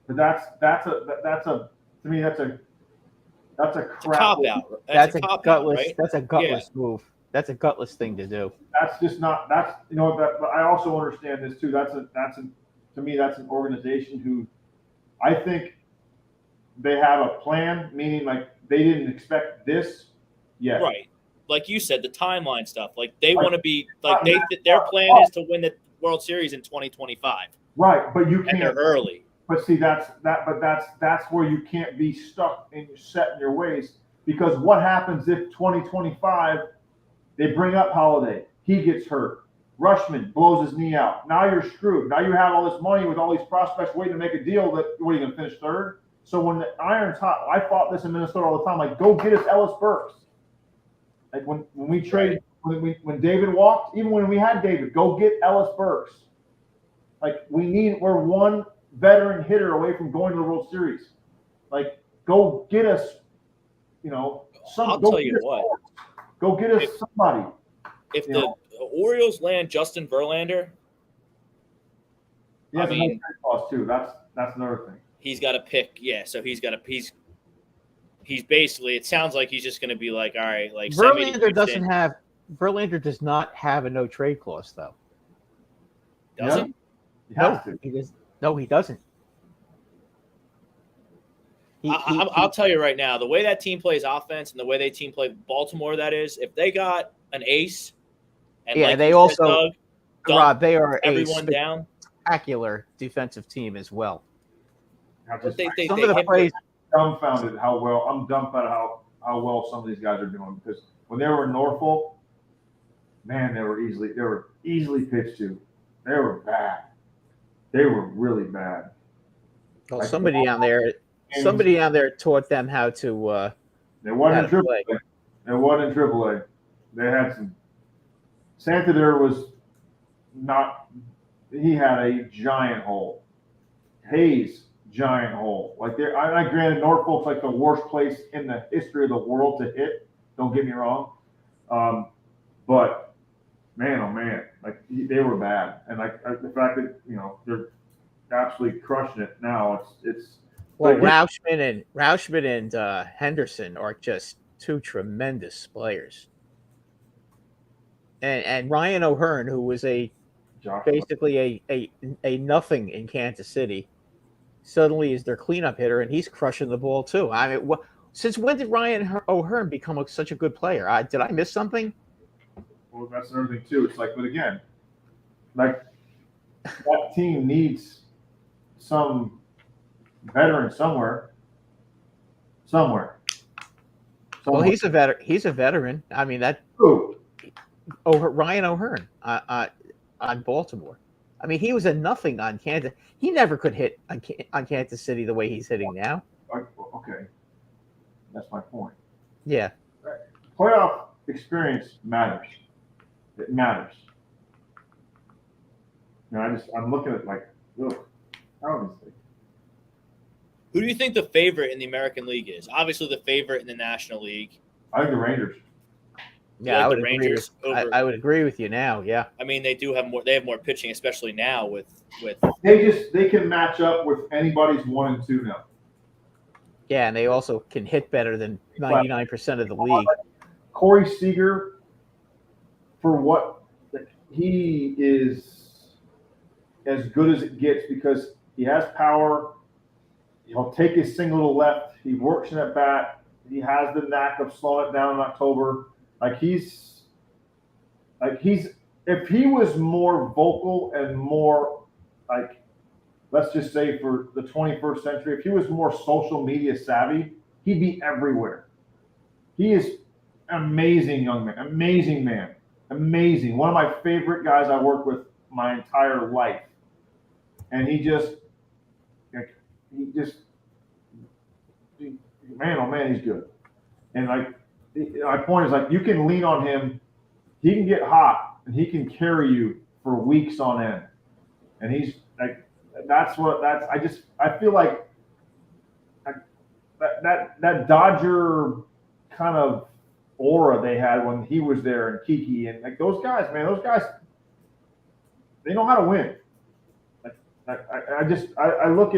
But that's a to me that's a crap. Cop out. That's a cop gutless. out, right? That's a gutless move. That's a gutless thing to do. That's just not. That's But I also understand this too. To me that's an organization who I think they have a plan, meaning like they didn't expect this yet. Right. Like you said, the timeline stuff. Like they want to be like their plan is to win the World Series in 2025. Right, but you can't. And they're early. But see, that's where you can't be stuck and you're set in your ways, because what happens if 2025 they bring up Holiday, he gets hurt, Rushman blows his knee out. Now you're screwed. Now you have all this money with all these prospects waiting to make a deal. That what are you going to finish third? So when the iron's hot, I fought this in Minnesota all the time. Like, go get us Ellis Burks. Like when we traded, when David walked, even when we had David, go get Ellis Burks. Like we're one veteran hitter away from going to the World Series. Like, go get us, I'll tell you what. Go get us somebody. If the Orioles land Justin Verlander, I mean, cost too. That's another thing. He's got to pick. Yeah, so he's basically. It sounds like he's just going to be like, all right, like Verlander does not have a no trade clause though. Doesn't? Yeah. No, he doesn't. I'll tell you right now, the way that team plays offense and the way they team play Baltimore, that is, if they got an ace, and they also, Doug, Rob, they are everyone down, spectacular defensive team as well. Some of the plays dumbfounded I'm dumbfounded how well some of these guys are doing, because when they were in Norfolk, man, they were easily pitched to. They were bad. They were really bad. Well, somebody down there taught them how to. They wasn't in AAA. They wasn't in AAA. They had some. Santander was not. He had a giant hole. Hayes, giant hole. Like I granted Norfolk's like the worst place in the history of the world to hit. Don't get me wrong, but man, oh man, like they were bad, and like the fact that they're absolutely crushing it now. It's well, Rauschman and Henderson are just two tremendous players, and Ryan O'Hearn, who was basically a nothing in Kansas City, suddenly is their cleanup hitter, and he's crushing the ball too. I mean, since when did Ryan O'Hearn become such a good player? Did I miss something? Well, that's another thing too. It's like, but again, like that team needs some veteran somewhere. Well, he's a veteran. I mean that. Who? Ryan O'Hearn on Baltimore. I mean, he was a nothing on Kansas. He never could hit on Kansas City the way he's hitting now. Okay, that's my point. Yeah, playoff experience matters. It matters. I'm looking at like, look, obviously. Who do you think the favorite in the American League is? Obviously, the favorite in the National League. I think the Rangers. Yeah, I would agree. I would agree with you now. Yeah. I mean, they do have more. They have more pitching, especially now with. They can match up with anybody's 1 and 2 now. Yeah, and they also can hit better than 99% of the league. Corey Seager, for what he is, as good as it gets, because he has power. He'll take his single to left. He works in at bat. He has the knack of slowing it down in October. If he was more vocal and more let's just say for the 21st century, if he was more social media savvy, he'd be everywhere. He is amazing young man, amazing man, amazing. One of my favorite guys I worked with my entire life, and he just, man, oh man, he's good. And like, my point is like, you can lean on him. He can get hot and he can carry you for weeks on end. And he's like, I feel like that Dodger kind of aura they had when he was there and Kiki and like those guys, man, they know how to win. I look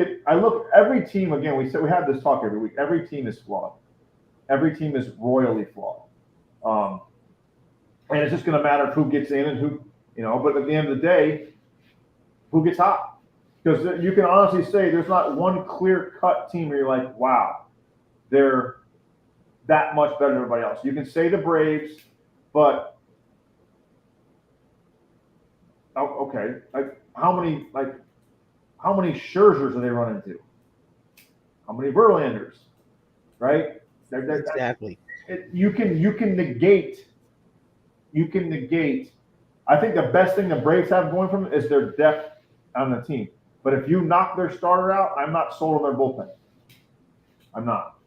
every team again. We have this talk every week. Every team is flawed. Every team is royally flawed. And it's just going to matter who gets in and who, but at the end of the day, who gets hot? Because you can honestly say there's not one clear-cut team where you're like, wow, they're that much better than everybody else. You can say the Braves, but okay, how many Scherzers do they run into? How many Verlanders? Right? Exactly. You can negate. I think the best thing the Braves have going from it is their depth on the team. But if you knock their starter out, I'm not sold on their bullpen. I'm not.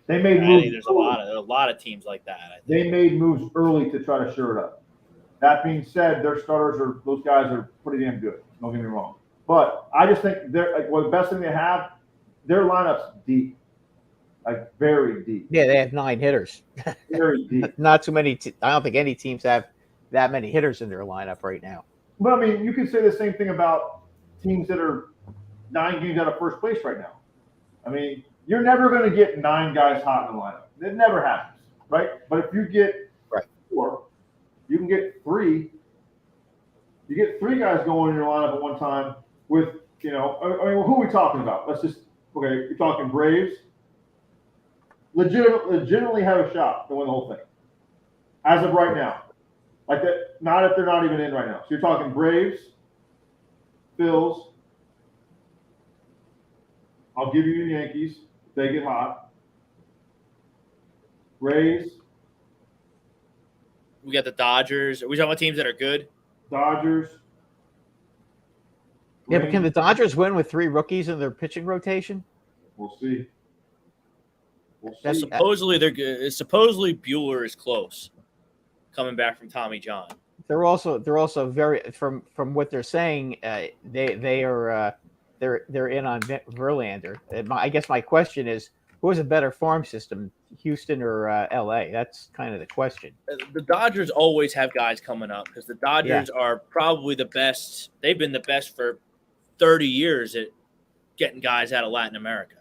They made moves. There's a lot of teams like that. I think. They made moves early to try to shore it up. That being said, those guys are pretty damn good. Don't get me wrong. But I just think the best thing they have, their lineup's deep. Like very deep. Yeah, they have 9 hitters. Very deep. Not too many. I don't think any teams have that many hitters in their lineup right now. But I mean, you can say the same thing about teams that are 9 games out of first place right now. I mean, you're never going to get 9 guys hot in the lineup. It never happens, right? But if you get 4, you can get 3. You get 3 guys going in your lineup at one time with, who are we talking about? You're talking Braves. Legitimately have a shot to win the whole thing. As of right now. Like that, not if they're not even in right now. So you're talking Braves, Phils. I'll give you the Yankees if they get hot. Rays. We got the Dodgers. Are we talking about teams that are good? Dodgers. Yeah, but can the Dodgers win with 3 rookies in their pitching rotation? We'll see. Supposedly they're good. Supposedly Bueller is close, coming back from Tommy John. They're also very from what they're saying. They're in on Verlander. I guess my question is, who has a better farm system, Houston or L.A.? That's kind of the question. The Dodgers always have guys coming up because the Dodgers are probably the best. They've been the best for 30 years at getting guys out of Latin America.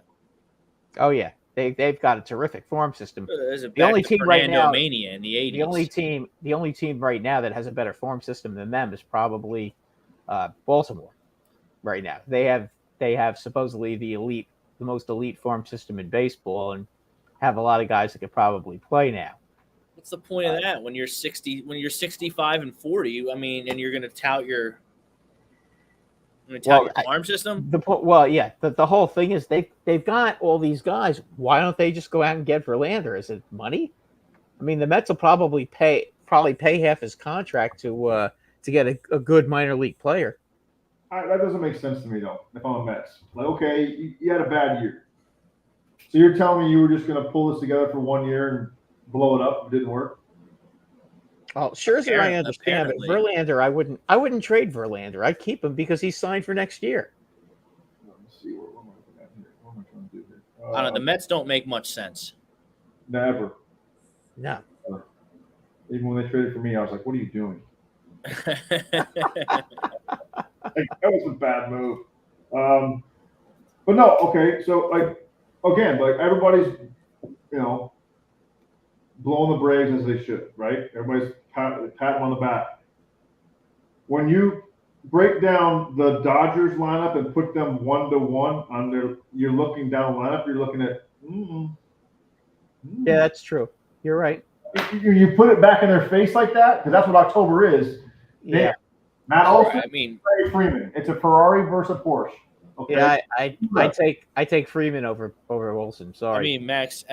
Oh yeah. They've got a terrific farm system. The only team right now, mania in the 80s. The only team right now that has a better farm system than them is probably Baltimore. Right now, they have supposedly the most elite farm system in baseball, and have a lot of guys that could probably play now. What's the point of that when you're 65 and 40? I mean, and you're going to tout your. Farm system? The whole thing is they've got all these guys. Why don't they just go out and get Verlander? Is it money? I mean, the Mets will probably pay half his contract to get a good minor league player. That doesn't make sense to me though. If I'm a Mets, like okay, you had a bad year, so you're telling me you were just going to pull this together for 1 year and blow it up? It didn't work. Oh, Scherzer, I understand, but Verlander, I wouldn't trade Verlander. I'd keep him because he's signed for next year. Let's see what am I looking at here? What am I trying to do here? I don't know. The Mets don't make much sense. Never. No. Never. Even when they traded for me, I was like, "What are you doing?" That was a bad move. But no, okay. So everybody's blowing the Braves as they should, right? Everybody's patting them on the back. When you break down the Dodgers lineup and put them 1-to-1 you're looking down the lineup, you're looking at. Yeah, that's true. You're right. You put it back in their face like that because that's what October is. Yeah. Matt Olson, I mean, Freddie Freeman. It's a Ferrari versus a Porsche. Okay. Yeah, I take Freeman over Wilson. Sorry. I mean Max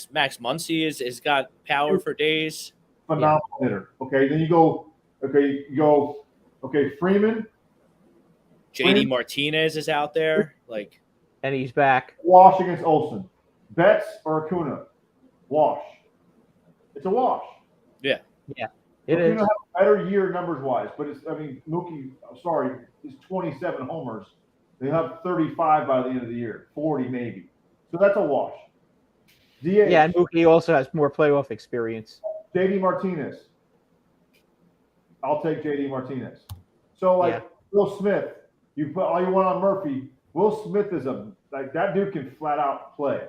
Muncy is got power for days. Phenomenal hitter. Okay, then you go. Okay, Freeman. JD Martinez is out there. Like, And he's back. Wash against Olsen. Betts or Acuna. Wash. It's a wash. yeah. It Acuna is. had a better year numbers wise, but Mookie. Sorry, he's 27 homers. They have 35 by the end of the year, 40 maybe. So that's a wash. DH. Yeah, and Mookie also has more playoff experience. JD Martinez. I'll take JD Martinez. So Will Smith, you put all you want on Murphy. Will Smith is that dude can flat out play.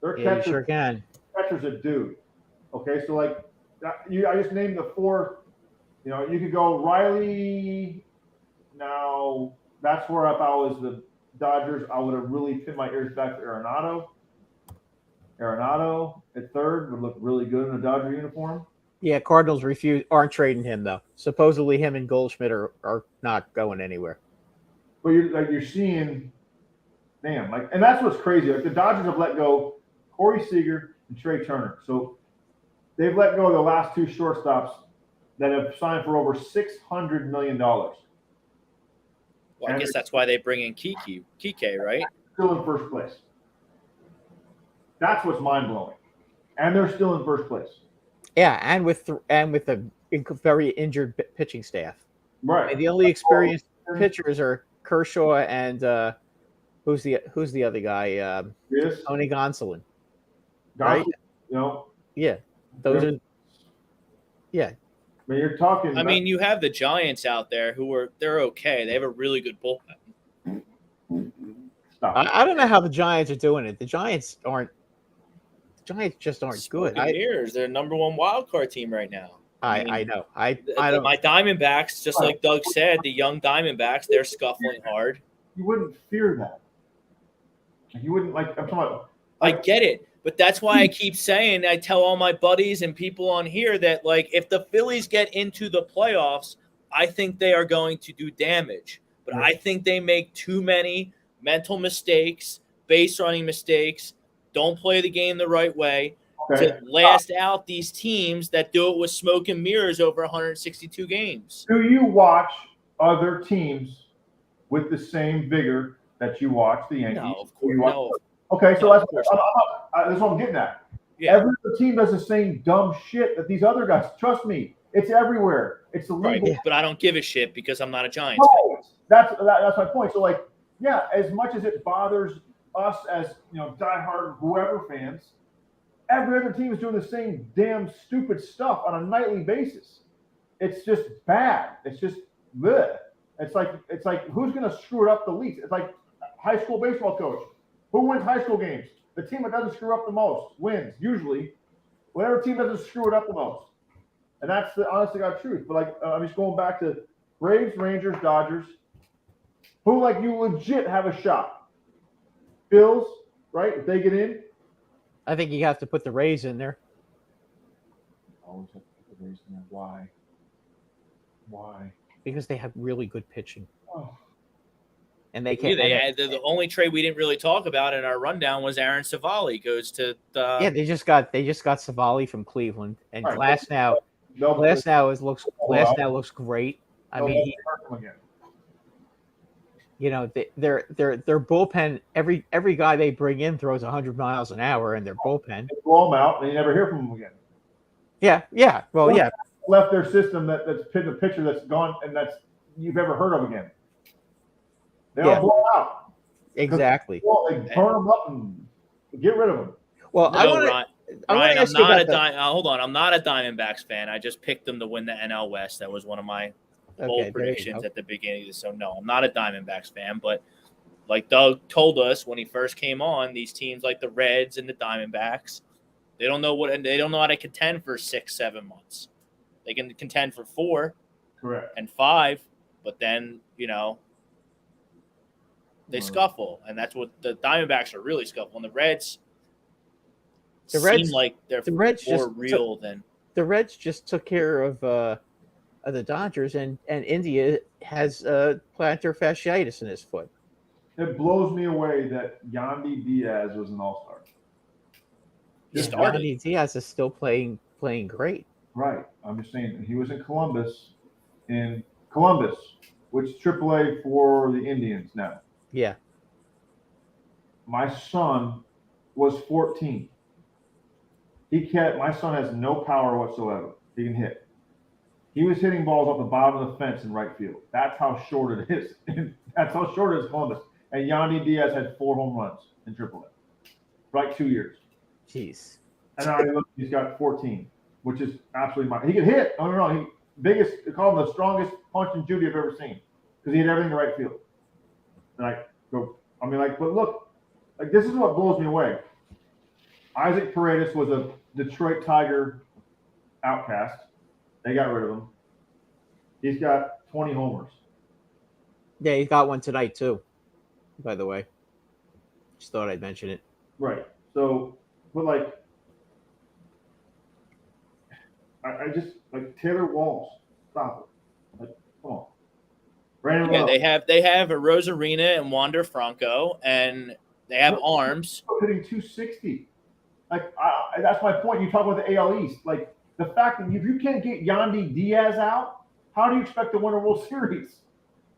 Their Yeah, you sure can. catcher's a dude. Okay, so I just named the four. You could go Riley. Now that's where if I was the Dodgers, I would have really pinned my ears back to Arenado. Arenado at third would look really good in a Dodger uniform. Yeah, Cardinals aren't trading him though. Supposedly him and Goldschmidt are not going anywhere. But you're seeing, damn, and that's what's crazy. Like the Dodgers have let go Corey Seager and Trey Turner. So they've let go of the last two shortstops that have signed for over $600 million. Well, I guess that's why they bring in Kike, right? Still in first place. That's what's mind blowing, and they're still in first place. Yeah, and with a very injured pitching staff. Right. And the only experienced pitchers are Kershaw and who's the other guy? Yes. Tony Gonsolin. Right. Yeah, those are. Yeah. I mean, you're talking. I mean, you have the Giants out there they're okay. They have a really good bullpen. Stop. I don't know how the Giants are doing it. The Giants just aren't good. They're number one wild card team right now. I know. I don't. My Diamondbacks, just like Doug said, the young Diamondbacks, they're scuffling hard. You wouldn't fear that. You wouldn't I'm talking about. I get it, but that's why I keep saying, I tell all my buddies and people on here that if the Phillies get into the playoffs, I think they are going to do damage. But I think they make too many mental mistakes, base running mistakes, don't play the game the right way to last out these teams that do it with smoke and mirrors over 162 games. Do you watch other teams with the same vigor that you watch the Yankees? No, of course. No. Okay, so that's what I'm getting at. Yeah. Every other team does the same dumb shit that these other guys. Trust me, it's everywhere. It's illegal. Right, but I don't give a shit because I'm not a Giants fan. That's my point. So as much as it bothers us as diehard whoever fans, every other team is doing the same damn stupid stuff on a nightly basis. It's just bad. It's just bleh. It's like who's gonna screw it up the least? It's like high school baseball coach. Who wins high school games? The team that doesn't screw up the most wins, usually. Whatever team doesn't screw it up the most. And that's the honest to God truth. But I'm just going back to Braves, Rangers, Dodgers. Who you legit have a shot? Bills, right? If they get in. I think you have to put the Rays in there. Always have to put the Rays in there. Why? Because they have really good pitching. Oh. And they can't. The only trade we didn't really talk about in our rundown was Aaron Savali goes to the. Yeah, they just got Savali from Cleveland, and Right. Glasnow looks great. I mean, their bullpen. Every guy they bring in throws 100 miles an hour in their bullpen. They blow them out, and you never hear from them again. Yeah. Well, yeah. Left their system that's pitched a pitcher that's gone and that's you've ever heard of again. They all blow out. Exactly. They burn them up and get rid of them. Well, Ryan, I'm not I'm not a Diamondbacks fan. I just picked them to win the NL West. That was one of my bold predictions at the beginning of this. So no, I'm not a Diamondbacks fan. But like Doug told us when he first came on, these teams like the Reds and the Diamondbacks, they don't know how to contend for 6-7 months. They can contend for 4, correct, and 5, but then they scuffle, and that's what the Diamondbacks are really scuffling. The Reds seem like they're more real than the Reds just took care of the Dodgers, and India has plantar fasciitis in his foot. It blows me away that Yandy Diaz was an all-star. He Yeah, started. Yandy Diaz is still playing great. Right. I'm just saying he was in Columbus, which is AAA for the Indians now. Yeah. My son was 14. My son has no power whatsoever. He can hit. He was hitting balls off the bottom of the fence in right field. That's how short it is. That's how short it is Columbus. And Yandy Diaz had 4 home runs in AAA for like 2 years. Jeez. And now he's got 14, which is absolutely he can hit. I don't know. They call him the strongest punch and Judy I've ever seen because he hit everything in right field. And but look, like this is what blows me away. Isaac Paredes was a Detroit Tiger outcast. They got rid of him. He's got 20 homers. Yeah, he's got one tonight too. By the way, just thought I'd mention it. Right. So, but like, I just like Taylor Walls. Stop it. Like, come on. Brandon Yeah, Lowe. they have a Rosarina and Wander Franco, and they have arms. Hitting 260. Like that's my point. You talk about the AL East. Like the fact that if you can't get Yandy Diaz out, how do you expect to win a World Series?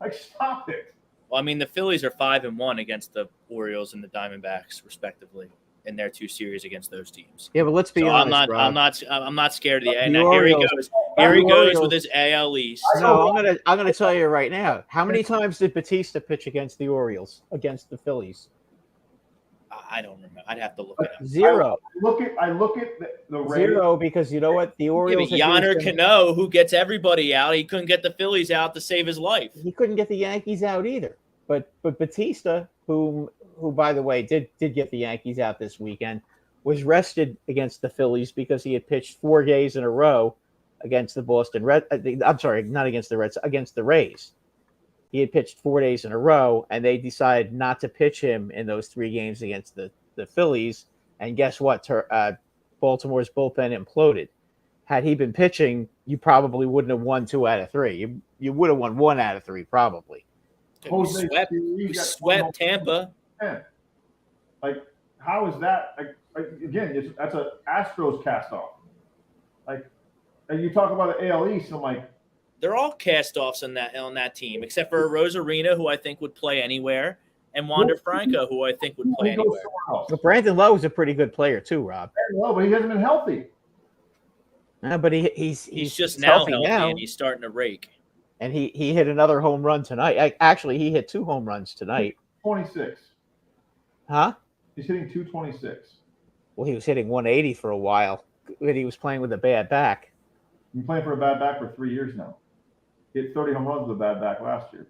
Like, stop it. Well, I mean, the Phillies are 5-1 against the Orioles and the Diamondbacks, respectively, in their 2 series against those teams. Yeah, but let's be So honest, I'm not scared of the. The Now, here he Orioles- goes. Here he goes Orioles- with his AL East. No, I'm gonna tell you right now. How many times did Batista pitch against the Orioles, against the Phillies? I don't remember. I'd have to look it up. 0. I look at the Rays. 0 because you know what? The Orioles. had Yonder used him- Cano, who gets everybody out, he couldn't get the Phillies out to save his life. He couldn't get the Yankees out either. But Batista, who by the way did get the Yankees out this weekend, was rested against the Phillies because he had pitched 4 days in a row against the Boston Red. I'm sorry, not against the Reds, against the Rays. He had pitched 4 days in a row, and they decided not to pitch him in those 3 games against the Phillies. And guess what? Baltimore's bullpen imploded. Had he been pitching, you probably wouldn't have won 2 out of 3. You would have won 1 out of 3 probably. We swept Tampa. Yeah. Like, how is that? Like again, that's a Astros cast off. Like, and you talk about the AL East, I'm like, They're all cast-offs on that team, except for Rosarina, who I think would play anywhere, and Wander Franco, who I think would play anywhere. But Brandon Lowe is a pretty good player too, Rob. Well, but he hasn't been healthy. But he's just now healthy healthy, now, and he's starting to rake. and he hit another home run tonight. Actually, he hit 2 home runs tonight. 26. Huh? He's hitting 226. Well, he was hitting 180 for a while, but he was playing with a bad back. He's been playing for a bad back for 3 years now. He hit 30 home runs with a bad back last year.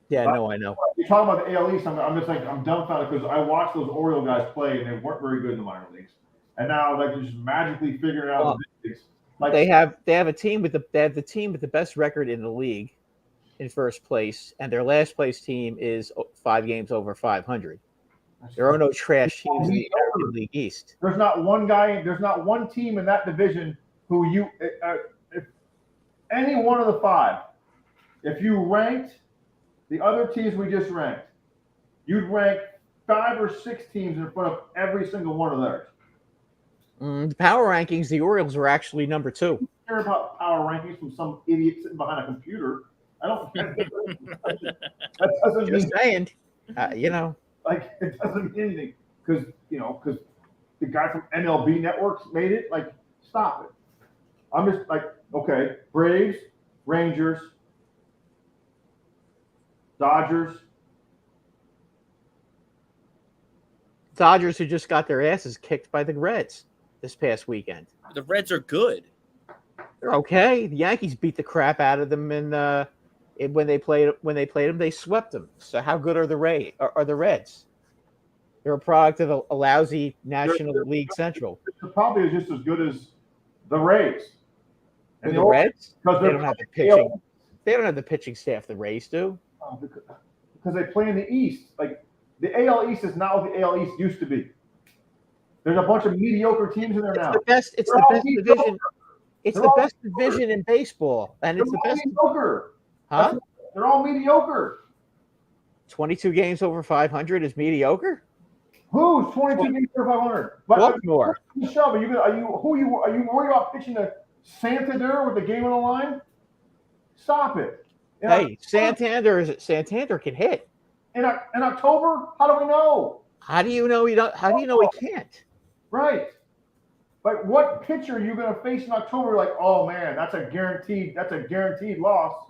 Yeah, no, I know. You talk about the AL East, I'm just like, I'm dumbfounded because I watched those Oriole guys play and they weren't very good in the minor leagues. And now like they're just magically figuring out the big leagues. Like, They have a team with the team with the best record in the league in first place, and their last place team is 5 games over 500. There are no trash teams in the American League East. There's not one team in that division who if any one of the 5, if you ranked the other teams we just ranked, you'd rank 5 or 6 teams in front of every single one of theirs. The power rankings, the Orioles were actually number 2. I don't care about power rankings from some idiot sitting behind a computer. I don't care. That doesn't Just mean saying, like it doesn't mean anything because the guy from MLB Networks made it. Like, stop it. I'm just like, okay, Braves, Rangers, Dodgers. Dodgers who just got their asses kicked by the Reds this past weekend. The Reds are good. They're okay. The Yankees beat the crap out of them when they played them. They swept them. So how good are the Reds? They're a product of a lousy National League Central. They're probably just as good as the Rays. And the Reds, because they don't have the pitching. They don't have the pitching staff the Rays do. Because they play in the East. Like the AL East is not what the AL East used to be. There's a bunch of mediocre teams in there now. It's the best division. It's the best division in baseball, and it's the best. Mediocre. Huh? They're all mediocre. 22 games over 500 is mediocre. Who's 22 games for 500? But Baltimore. Michelle, are you worried about pitching to Santander with the game on the line? Stop it. Hey, Santander can hit. In October, how do we know? How do you know he don't? How do you know he can't? Right. Like, what pitcher are you going to face in October? Like, oh man, that's a guaranteed loss.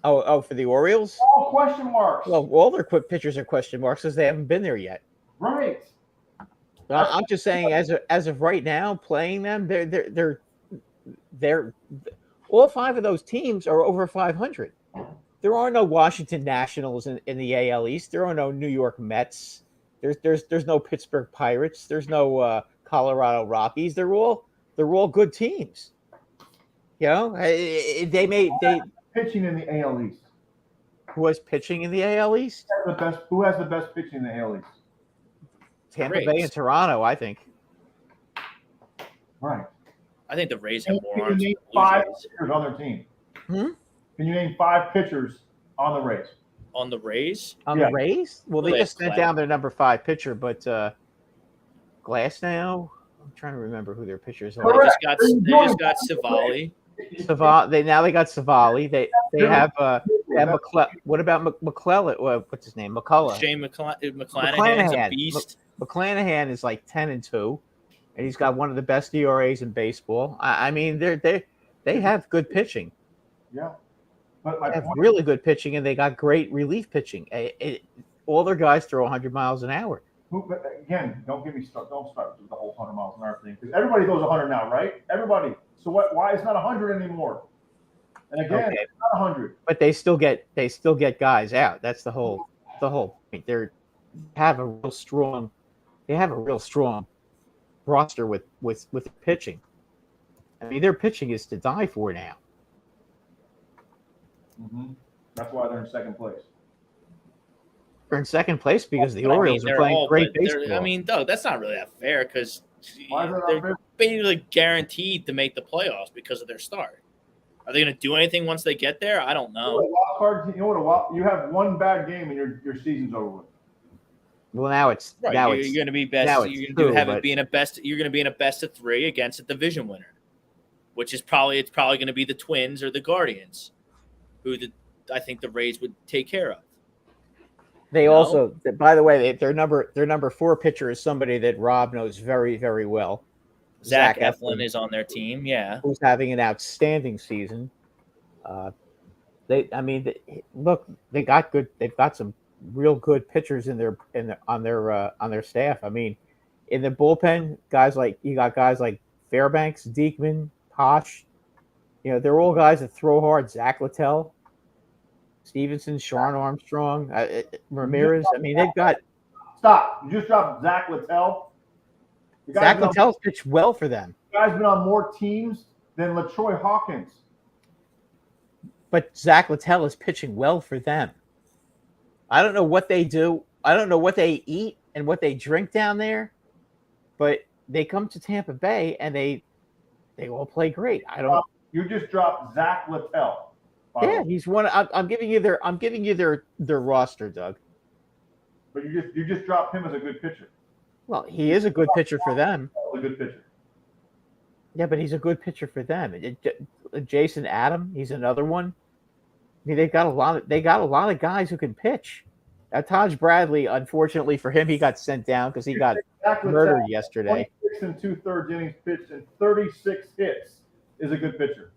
Oh, for the Orioles? All question marks. Well, all their pitchers are question marks because they haven't been there yet. Right. I'm just saying, as of right now, playing them, they're all 5 of those teams are over 500. There are no Washington Nationals in the AL East. There are no New York Mets. There's no Pittsburgh Pirates. There's no Colorado Rockies. They're all good teams. You know, they pitching in the AL East. Who was pitching in the AL East? Who has the best pitching in the AL East? Tampa Bay and Toronto, I think. Right. I think the Rays have more Can you name 5 pitchers on their team? Can you name 5 pitchers on the Rays? On the Rays? The Rays? Well, they just sent down their number 5 pitcher, but Glasnow. I'm trying to remember who their pitchers are. They just got Savali. They got Savali. They have what about McClellan? What's his name? McCullough. Shane McClanahan's a beast. McClanahan is like 10-2, and he's got one of the best ERAs in baseball. I mean, they have good pitching. Yeah, but they have really good pitching, and they got great relief pitching. All their guys throw 100 miles an hour. Again, don't start with the whole 100 miles an hour thing, because everybody goes 100 now, right? Everybody. So why is it not 100 anymore? And again, it's not 100. But they still get guys out. That's the whole point. They have a real strong roster with pitching. I mean, their pitching is to die for now. Mm-hmm. That's why they're in second place. They're in second place because the Orioles are playing great baseball. I mean, Doug, that's not really that fair because they're basically guaranteed to make the playoffs because of their start. Are they going to do anything once they get there? I don't know. You have one bad game and your season's over with. Well, now it's right. You're going to be best. You're going to be in a best. You're going to be in a best of 3 against a division winner, which is probably going to be the Twins or the Guardians, who I think the Rays would take care of. They also, by the way, their number 4 pitcher is somebody that Rob knows very, very well. Zach Eflin is on their team, yeah, who's having an outstanding season. They've got some real good pitchers on their staff. I mean, in the bullpen, you got guys like Fairbanks, Diekman, Posh. You know, they're all guys that throw hard. Zach Littell, Stevenson, Sean Armstrong, Ramirez. I mean, they've got. Stop! You just dropped Zach Littell. Zach Littell's pitched well for them. The guy's been on more teams than LaTroy Hawkins. But Zach Littell is pitching well for them. I don't know what they do. I don't know what they eat and what they drink down there, but they come to Tampa Bay and they all play great. You just dropped Zach Littell. Yeah, he's one. I'm giving you their roster, Doug. But you just dropped him as a good pitcher. Well, he is a good pitcher for them. A good pitcher. Yeah, but he's a good pitcher for them. Jason Adam, he's another one. I mean, they got a lot of guys who can pitch. Taj Bradley, unfortunately for him, he got sent down because he got murdered yesterday. 26 2/3 innings pitched and 36 hits is a good pitcher.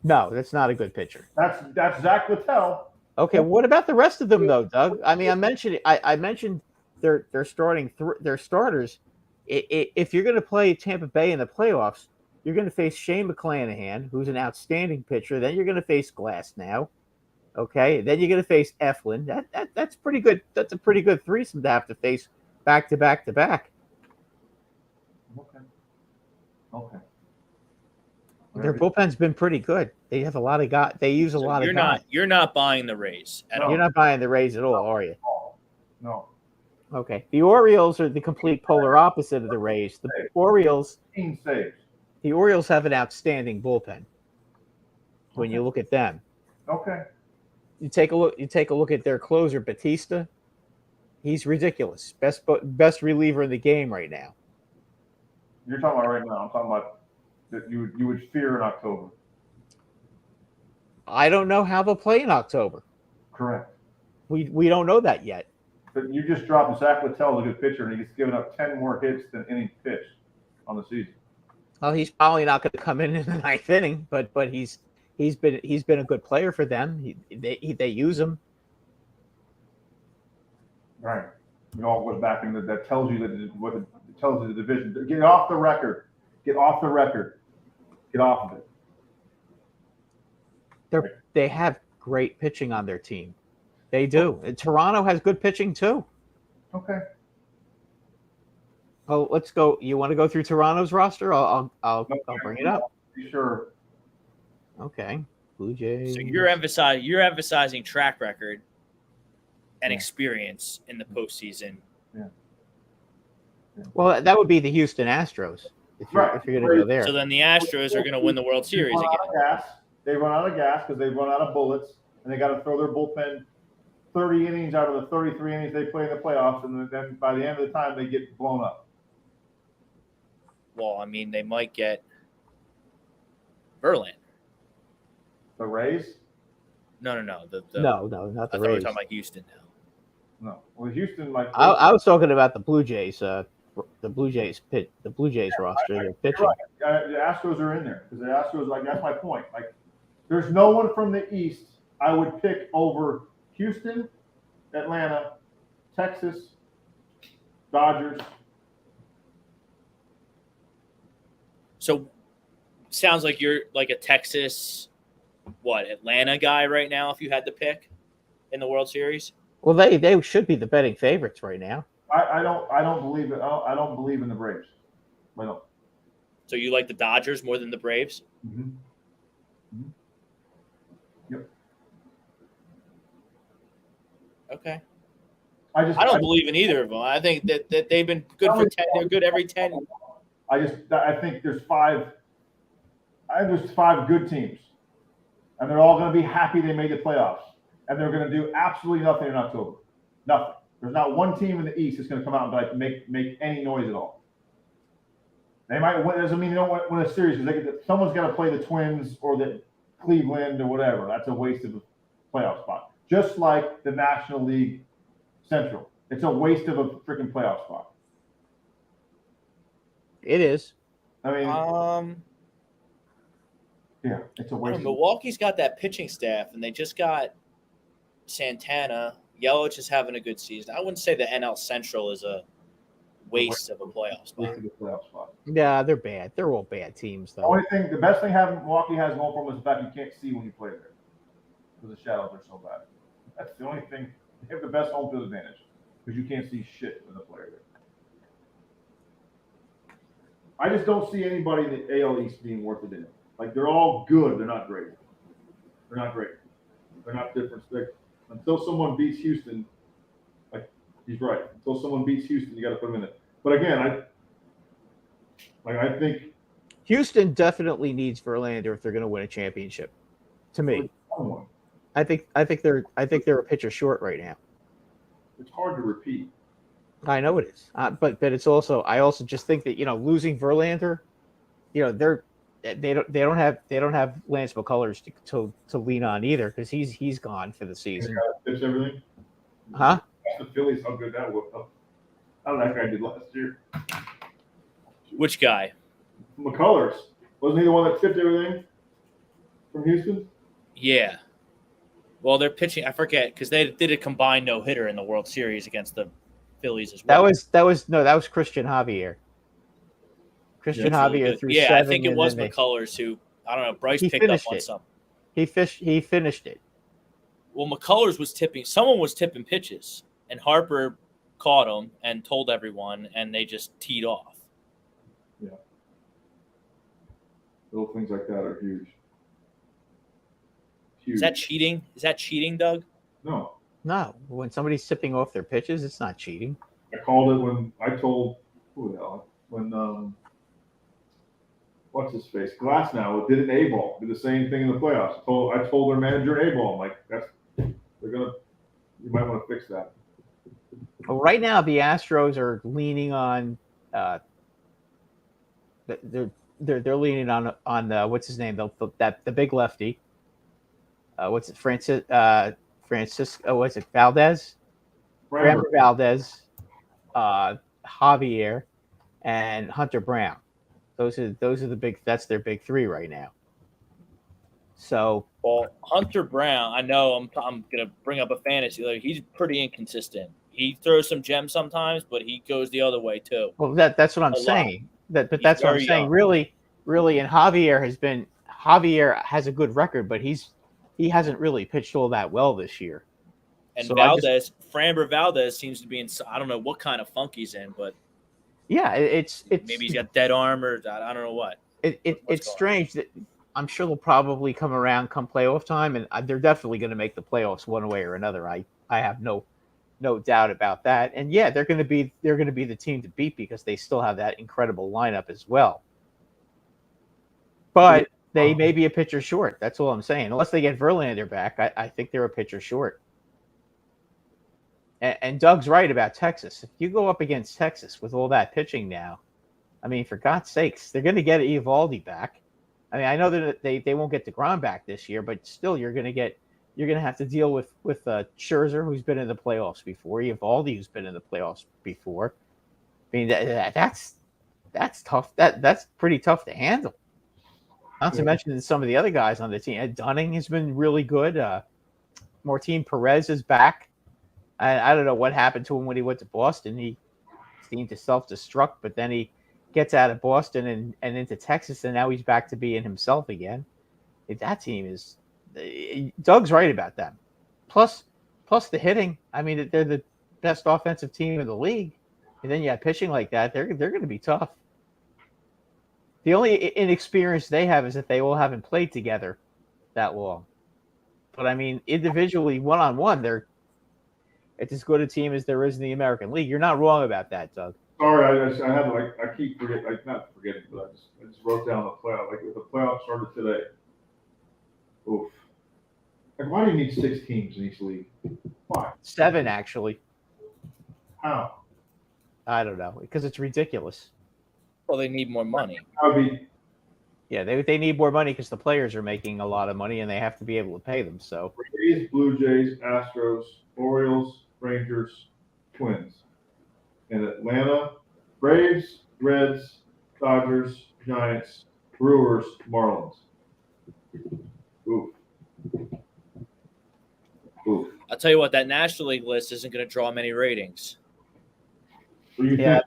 No, that's not a good pitcher. That's Zach Littell. Okay, what about the rest of them though, Doug? I mean, I mentioned their starters. If you're going to play Tampa Bay in the playoffs, you're going to face Shane McClanahan, who's an outstanding pitcher. Then you're going to face Glasnow. Okay, then you're going to face Eflin. That's pretty good. That's a pretty good threesome to have to face back to back to back. Okay. Their bullpen's been pretty good. They have a lot of guys. They use a lot of guys. You're not buying the Rays at all. You're not buying the Rays at all, are you? No. Okay. The Orioles are the complete polar opposite of the Rays. The Orioles have an outstanding bullpen when you look at them. Okay. you take a look at their closer, Batista. He's ridiculous. Best reliever in the game right now. You're talking about right now. I'm talking about that you would fear in October. I don't know how they'll play in October. Correct. We don't know that yet. But you just dropped Zach Littell's a good pitcher, and he's given up 10 more hits than any pitch on the season. Well, he's probably not going to come in the ninth inning, but he's been a good player for them. They use him. Right. It all goes back into that tells you it tells you the division. Get off the record. Get off the record. Get off of it. They have great pitching on their team. They do. And Toronto has good pitching too. Okay. Oh, let's go. You want to go through Toronto's roster? I'll bring it up. Be sure. Okay. Blue Jays. So you're emphasizing track record and experience in the postseason. Yeah. Well, that would be the Houston Astros if you're going to go there. So then the Astros are going to win the World Series again. They run out of gas because they run out of bullets, and they got to throw their bullpen 30 innings out of the 33 innings they play in the playoffs, and then by the end of the time they get blown up. Well, I mean, they might get Verlander. The Rays? No. No, not I the thought we were Rays. talking about Houston now. No. Well, Houston like I was talking about the Blue Jays. The Blue Jays roster. They're pitching. right. The Astros are in there because the Astros, like, that's my point. Like, there's no one from the East I would pick over Houston, Atlanta, Texas, Dodgers. So sounds like you're like a Texas, Atlanta guy right now if you had to pick in the World Series? Well, they should be the betting favorites right now. I don't believe it. I don't believe in the Braves. I don't. So you like the Dodgers more than the Braves? Mm-hmm. Mm-hmm. Yep. Okay. I don't believe in either of them. I think that they've been good for 10. They're good every 10. I think there's five. I think there's five good teams, and they're all going to be happy they made the playoffs, and they're going to do absolutely nothing in October. Nothing. There's not one team in the East that's going to come out and make any noise at all. They might win. Doesn't mean they don't win a series because someone's got to play the Twins or the Cleveland or whatever. That's a waste of a playoff spot. Just like the National League Central, it's a waste of a freaking playoff spot. It is. I mean, yeah, it's a waste. Milwaukee's got that pitching staff, and they just got Santana. Yelich is having a good season. I wouldn't say the NL Central is a waste of a playoff spot. Yeah, they're bad. They're all bad teams, though. The best thing Milwaukee has going for them is the fact you can't see when you play there because the shadows are so bad. That's the only thing. They have the best home field advantage because you can't see shit when the player there. I just don't see anybody in the AL East being worth a damn. Like, they're all good. They're not great. They're not great. They're not different. Until someone beats Houston, like, he's right. Until someone beats Houston, you got to put them in it. But again, I think Houston definitely needs Verlander if they're going to win a championship. To me, I think they're a pitcher short right now. It's hard to repeat. I know it is, but it's also I also just think that losing Verlander, they don't have Lance McCullers to lean on either because he's gone for the season. Pitch everything. Huh? The Phillies, how good that was. How that guy did last year. Which guy? McCullers. Wasn't he the one that tipped everything from Houston? Yeah. Well, they're pitching. I forget because they did a combined no-hitter in the World Series against the Phillies as well. That was Christian Javier. Javier threw 7. I think it was McCullers who I don't know. Bryce picked up on something. He finished it. Well, McCullers was tipping. Someone was tipping pitches, and Harper caught him and told everyone, and they just teed off. Yeah. Little things like that are huge. Is that cheating? Is that cheating, Doug? No. No. When somebody's tipping off their pitches, it's not cheating. I called it when I told who the hell when what's his face Glass now did an A-ball, did the same thing in the playoffs. I told their manager an A-ball. I'm like, that's You might want to fix that. Well, right now the Astros are leaning on they're leaning on what's his name, the big lefty. What's it, Francisco? What's it, Valdez? Framber Valdez, Javier, and Hunter Brown. Those are the big. That's their big three right now. So, well, Hunter Brown, I know I'm gonna bring up a fantasy. Like, he's pretty inconsistent. He throws some gems sometimes, but he goes the other way too. Well, that's what I'm saying. But that's what I'm saying. Young. Really, and Javier has a good record, but he hasn't really pitched all that well this year. And so Framber Valdez seems to be in. I don't know what kind of funk he's in, but yeah, it's maybe he's got dead arm or I don't know what. It's strange that I'm sure they'll probably come around come playoff time, and they're definitely going to make the playoffs one way or another. I have no doubt about that. And yeah, they're going to be the team to beat because they still have that incredible lineup as well. But they may be a pitcher short. That's all I'm saying. Unless they get Verlander back, I think they're a pitcher short. And Doug's right about Texas. If you go up against Texas with all that pitching now, I mean, for God's sakes, they're going to get Eovaldi back. I mean, I know that they won't get DeGrom back this year, but still, you're going to have to deal with Scherzer, who's been in the playoffs before, Eovaldi, who's been in the playoffs before. I mean, that's tough. That's pretty tough to handle. Not to mention some of the other guys on the team. Ed Dunning has been really good. Martin Perez is back. I don't know what happened to him when he went to Boston. He seemed to self-destruct, but then he gets out of Boston and into Texas, and now he's back to being himself again. That team is – Doug's right about that. Plus the hitting. I mean, they're the best offensive team in the league, and then you have pitching like that. They're going to be tough. The only inexperience they have is that they all haven't played together that long. But, I mean, individually, one-on-one, it's as good a team as there is in the American League. You're not wrong about that, Doug. Sorry, I had to I keep forgetting, not forgetting, but I just wrote down the playoff. Like if the playoffs started today, oof. Like why do you need 6 teams in each league? Why? 7 actually. How? I don't know because it's ridiculous. Well, they need more money. Yeah, they need more money because the players are making a lot of money and they have to be able to pay them. So Rays, Blue Jays, Astros, Orioles, Rangers, Twins. In Atlanta, Braves, Reds, Dodgers, Giants, Brewers, Marlins. Oof. I'll tell you what, that National League list isn't going to draw many ratings. Yeah,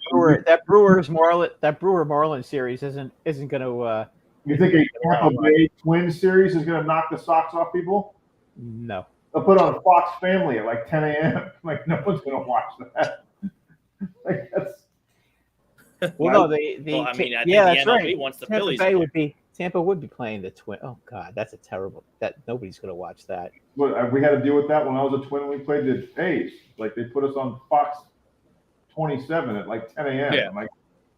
that Brewer Marlins series isn't going to. You think a Tampa Bay Twins series is going to knock the socks off people? No. They'll put on Fox Family at like 10 a.m. Like no one's going to watch that. Like that's. Well, no, well, I mean, I think the MLB right. wants the Tampa Phillies. Tampa would be playing the Twins. Oh God, that's a terrible. That nobody's going to watch that. Well, we had to deal with that when I was a Twin. We played the A's. Like they put us on Fox 27 at like 10 a.m. Yeah. Like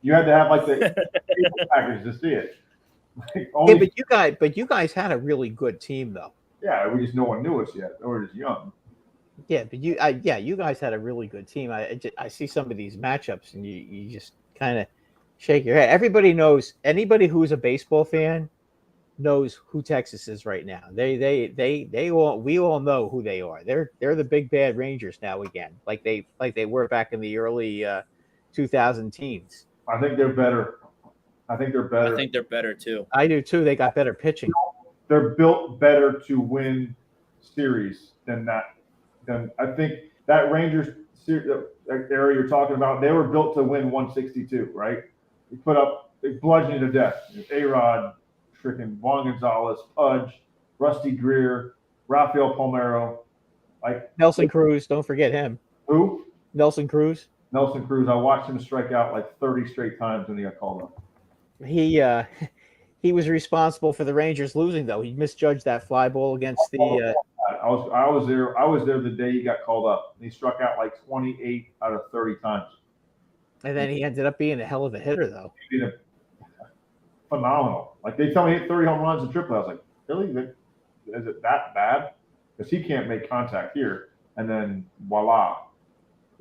you had to have like the cable package to see it. Like, but you guys had a really good team though. Yeah, we just no one knew us yet. We were just young. Yeah, but you guys had a really good team. I see some of these matchups and you just kind of shake your head. Everybody knows. Anybody who's a baseball fan knows who Texas is right now. We all know who they are. They're the big bad Rangers now again, like they were back in the early 2000 teens. I think they're better. I think they're better too. I do too. They got better pitching. They're built better to win series than that. Then I think that Rangers area you're talking about, they were built to win 162, right? They bludgeoned you to death. A-Rod, freaking Juan Gonzalez, Pudge, Rusty Greer, Rafael Palmeiro, like Nelson Cruz. Don't forget him. Who? Nelson Cruz. Nelson Cruz. I watched him strike out like 30 straight times when he got called up. He was responsible for the Rangers losing, though. He misjudged that fly ball against the. I was there. I was there the day he got called up. He struck out like 28 out of 30 times. And then he ended up being a hell of a hitter, though. Phenomenal. Like they tell me he hit 30 home runs in AAA. I was like, really? Is it that bad? because he can't make contact here, and then voila.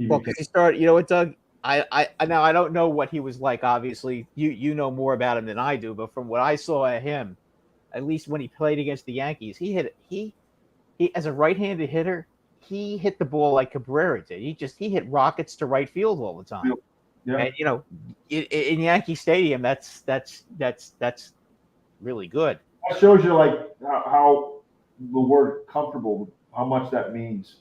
Well, because he started, you know what, Doug? I now I don't know what he was like. Obviously, you know more about him than I do. But from what I saw of him, at least when he played against the Yankees, he as a right-handed hitter, he hit the ball like Cabrera did. He hit rockets to right field all the time. Yeah. And you know, in Yankee Stadium, that's really good. That shows you like how the word comfortable, how much that means.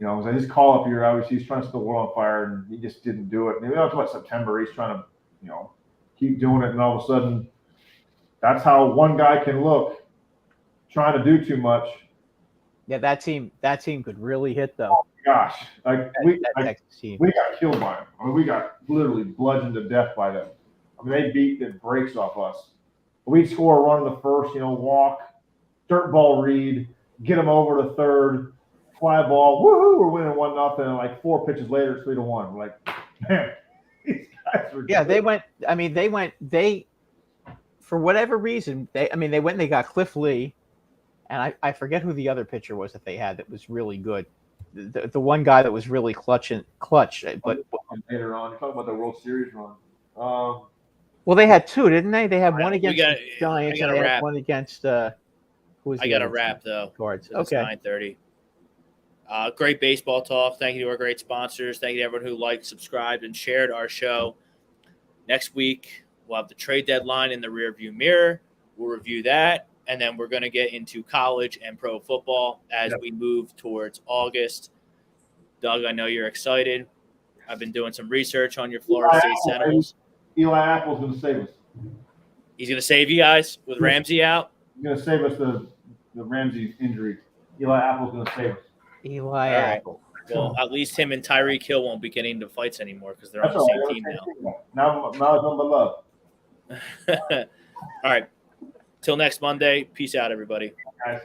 You know, his call up here, obviously he's trying to set the world on fire, and he just didn't do it. Maybe that's about September. He's trying to, you know, keep doing it, and all of a sudden, that's how one guy can look, trying to do too much. Yeah, that team could really hit though. Oh gosh, like we Texas team. we got killed by them. I mean, we got literally bludgeoned to death by them. I mean, they beat the brakes off us. We'd score a run in the first, you know, walk, dirt ball read, get them over to third, fly ball, woohoo, we're winning 1-0. And like 4 pitches later, it's 3-1. We're like, man, these guys were Yeah, good. they went, for whatever reason, they went and they got Cliff Lee, and I forget who the other pitcher was that they had that was really good. The one guy that was really clutch. But Later on, you're talking about the World Series run. well, they had 2, didn't they? They had one against the I Giants, and gotta they had wrap. one against who was I the got to other wrap team? though. Cards. It's Okay. 9:30. Great baseball talk. Thank you to our great sponsors. Thank you to everyone who liked, subscribed, and shared our show. Next week, we'll have the trade deadline in the rearview mirror. We'll review that, and then we're going to get into college and pro football as we move towards August. Doug, I know you're excited. I've been doing some research on your Florida State Seminoles. Eli Apple's going to save us. He's going to save you guys with Ramsey out. He's going to save us the Ramsey injury. Eli Apple's going to save us. Eli right. Apple. Well, at least him and Tyreek Hill won't be getting into fights anymore because they're That's on all the right. same team Now it's on the love. now. All right. Till next Monday. Peace out, everybody. Guys.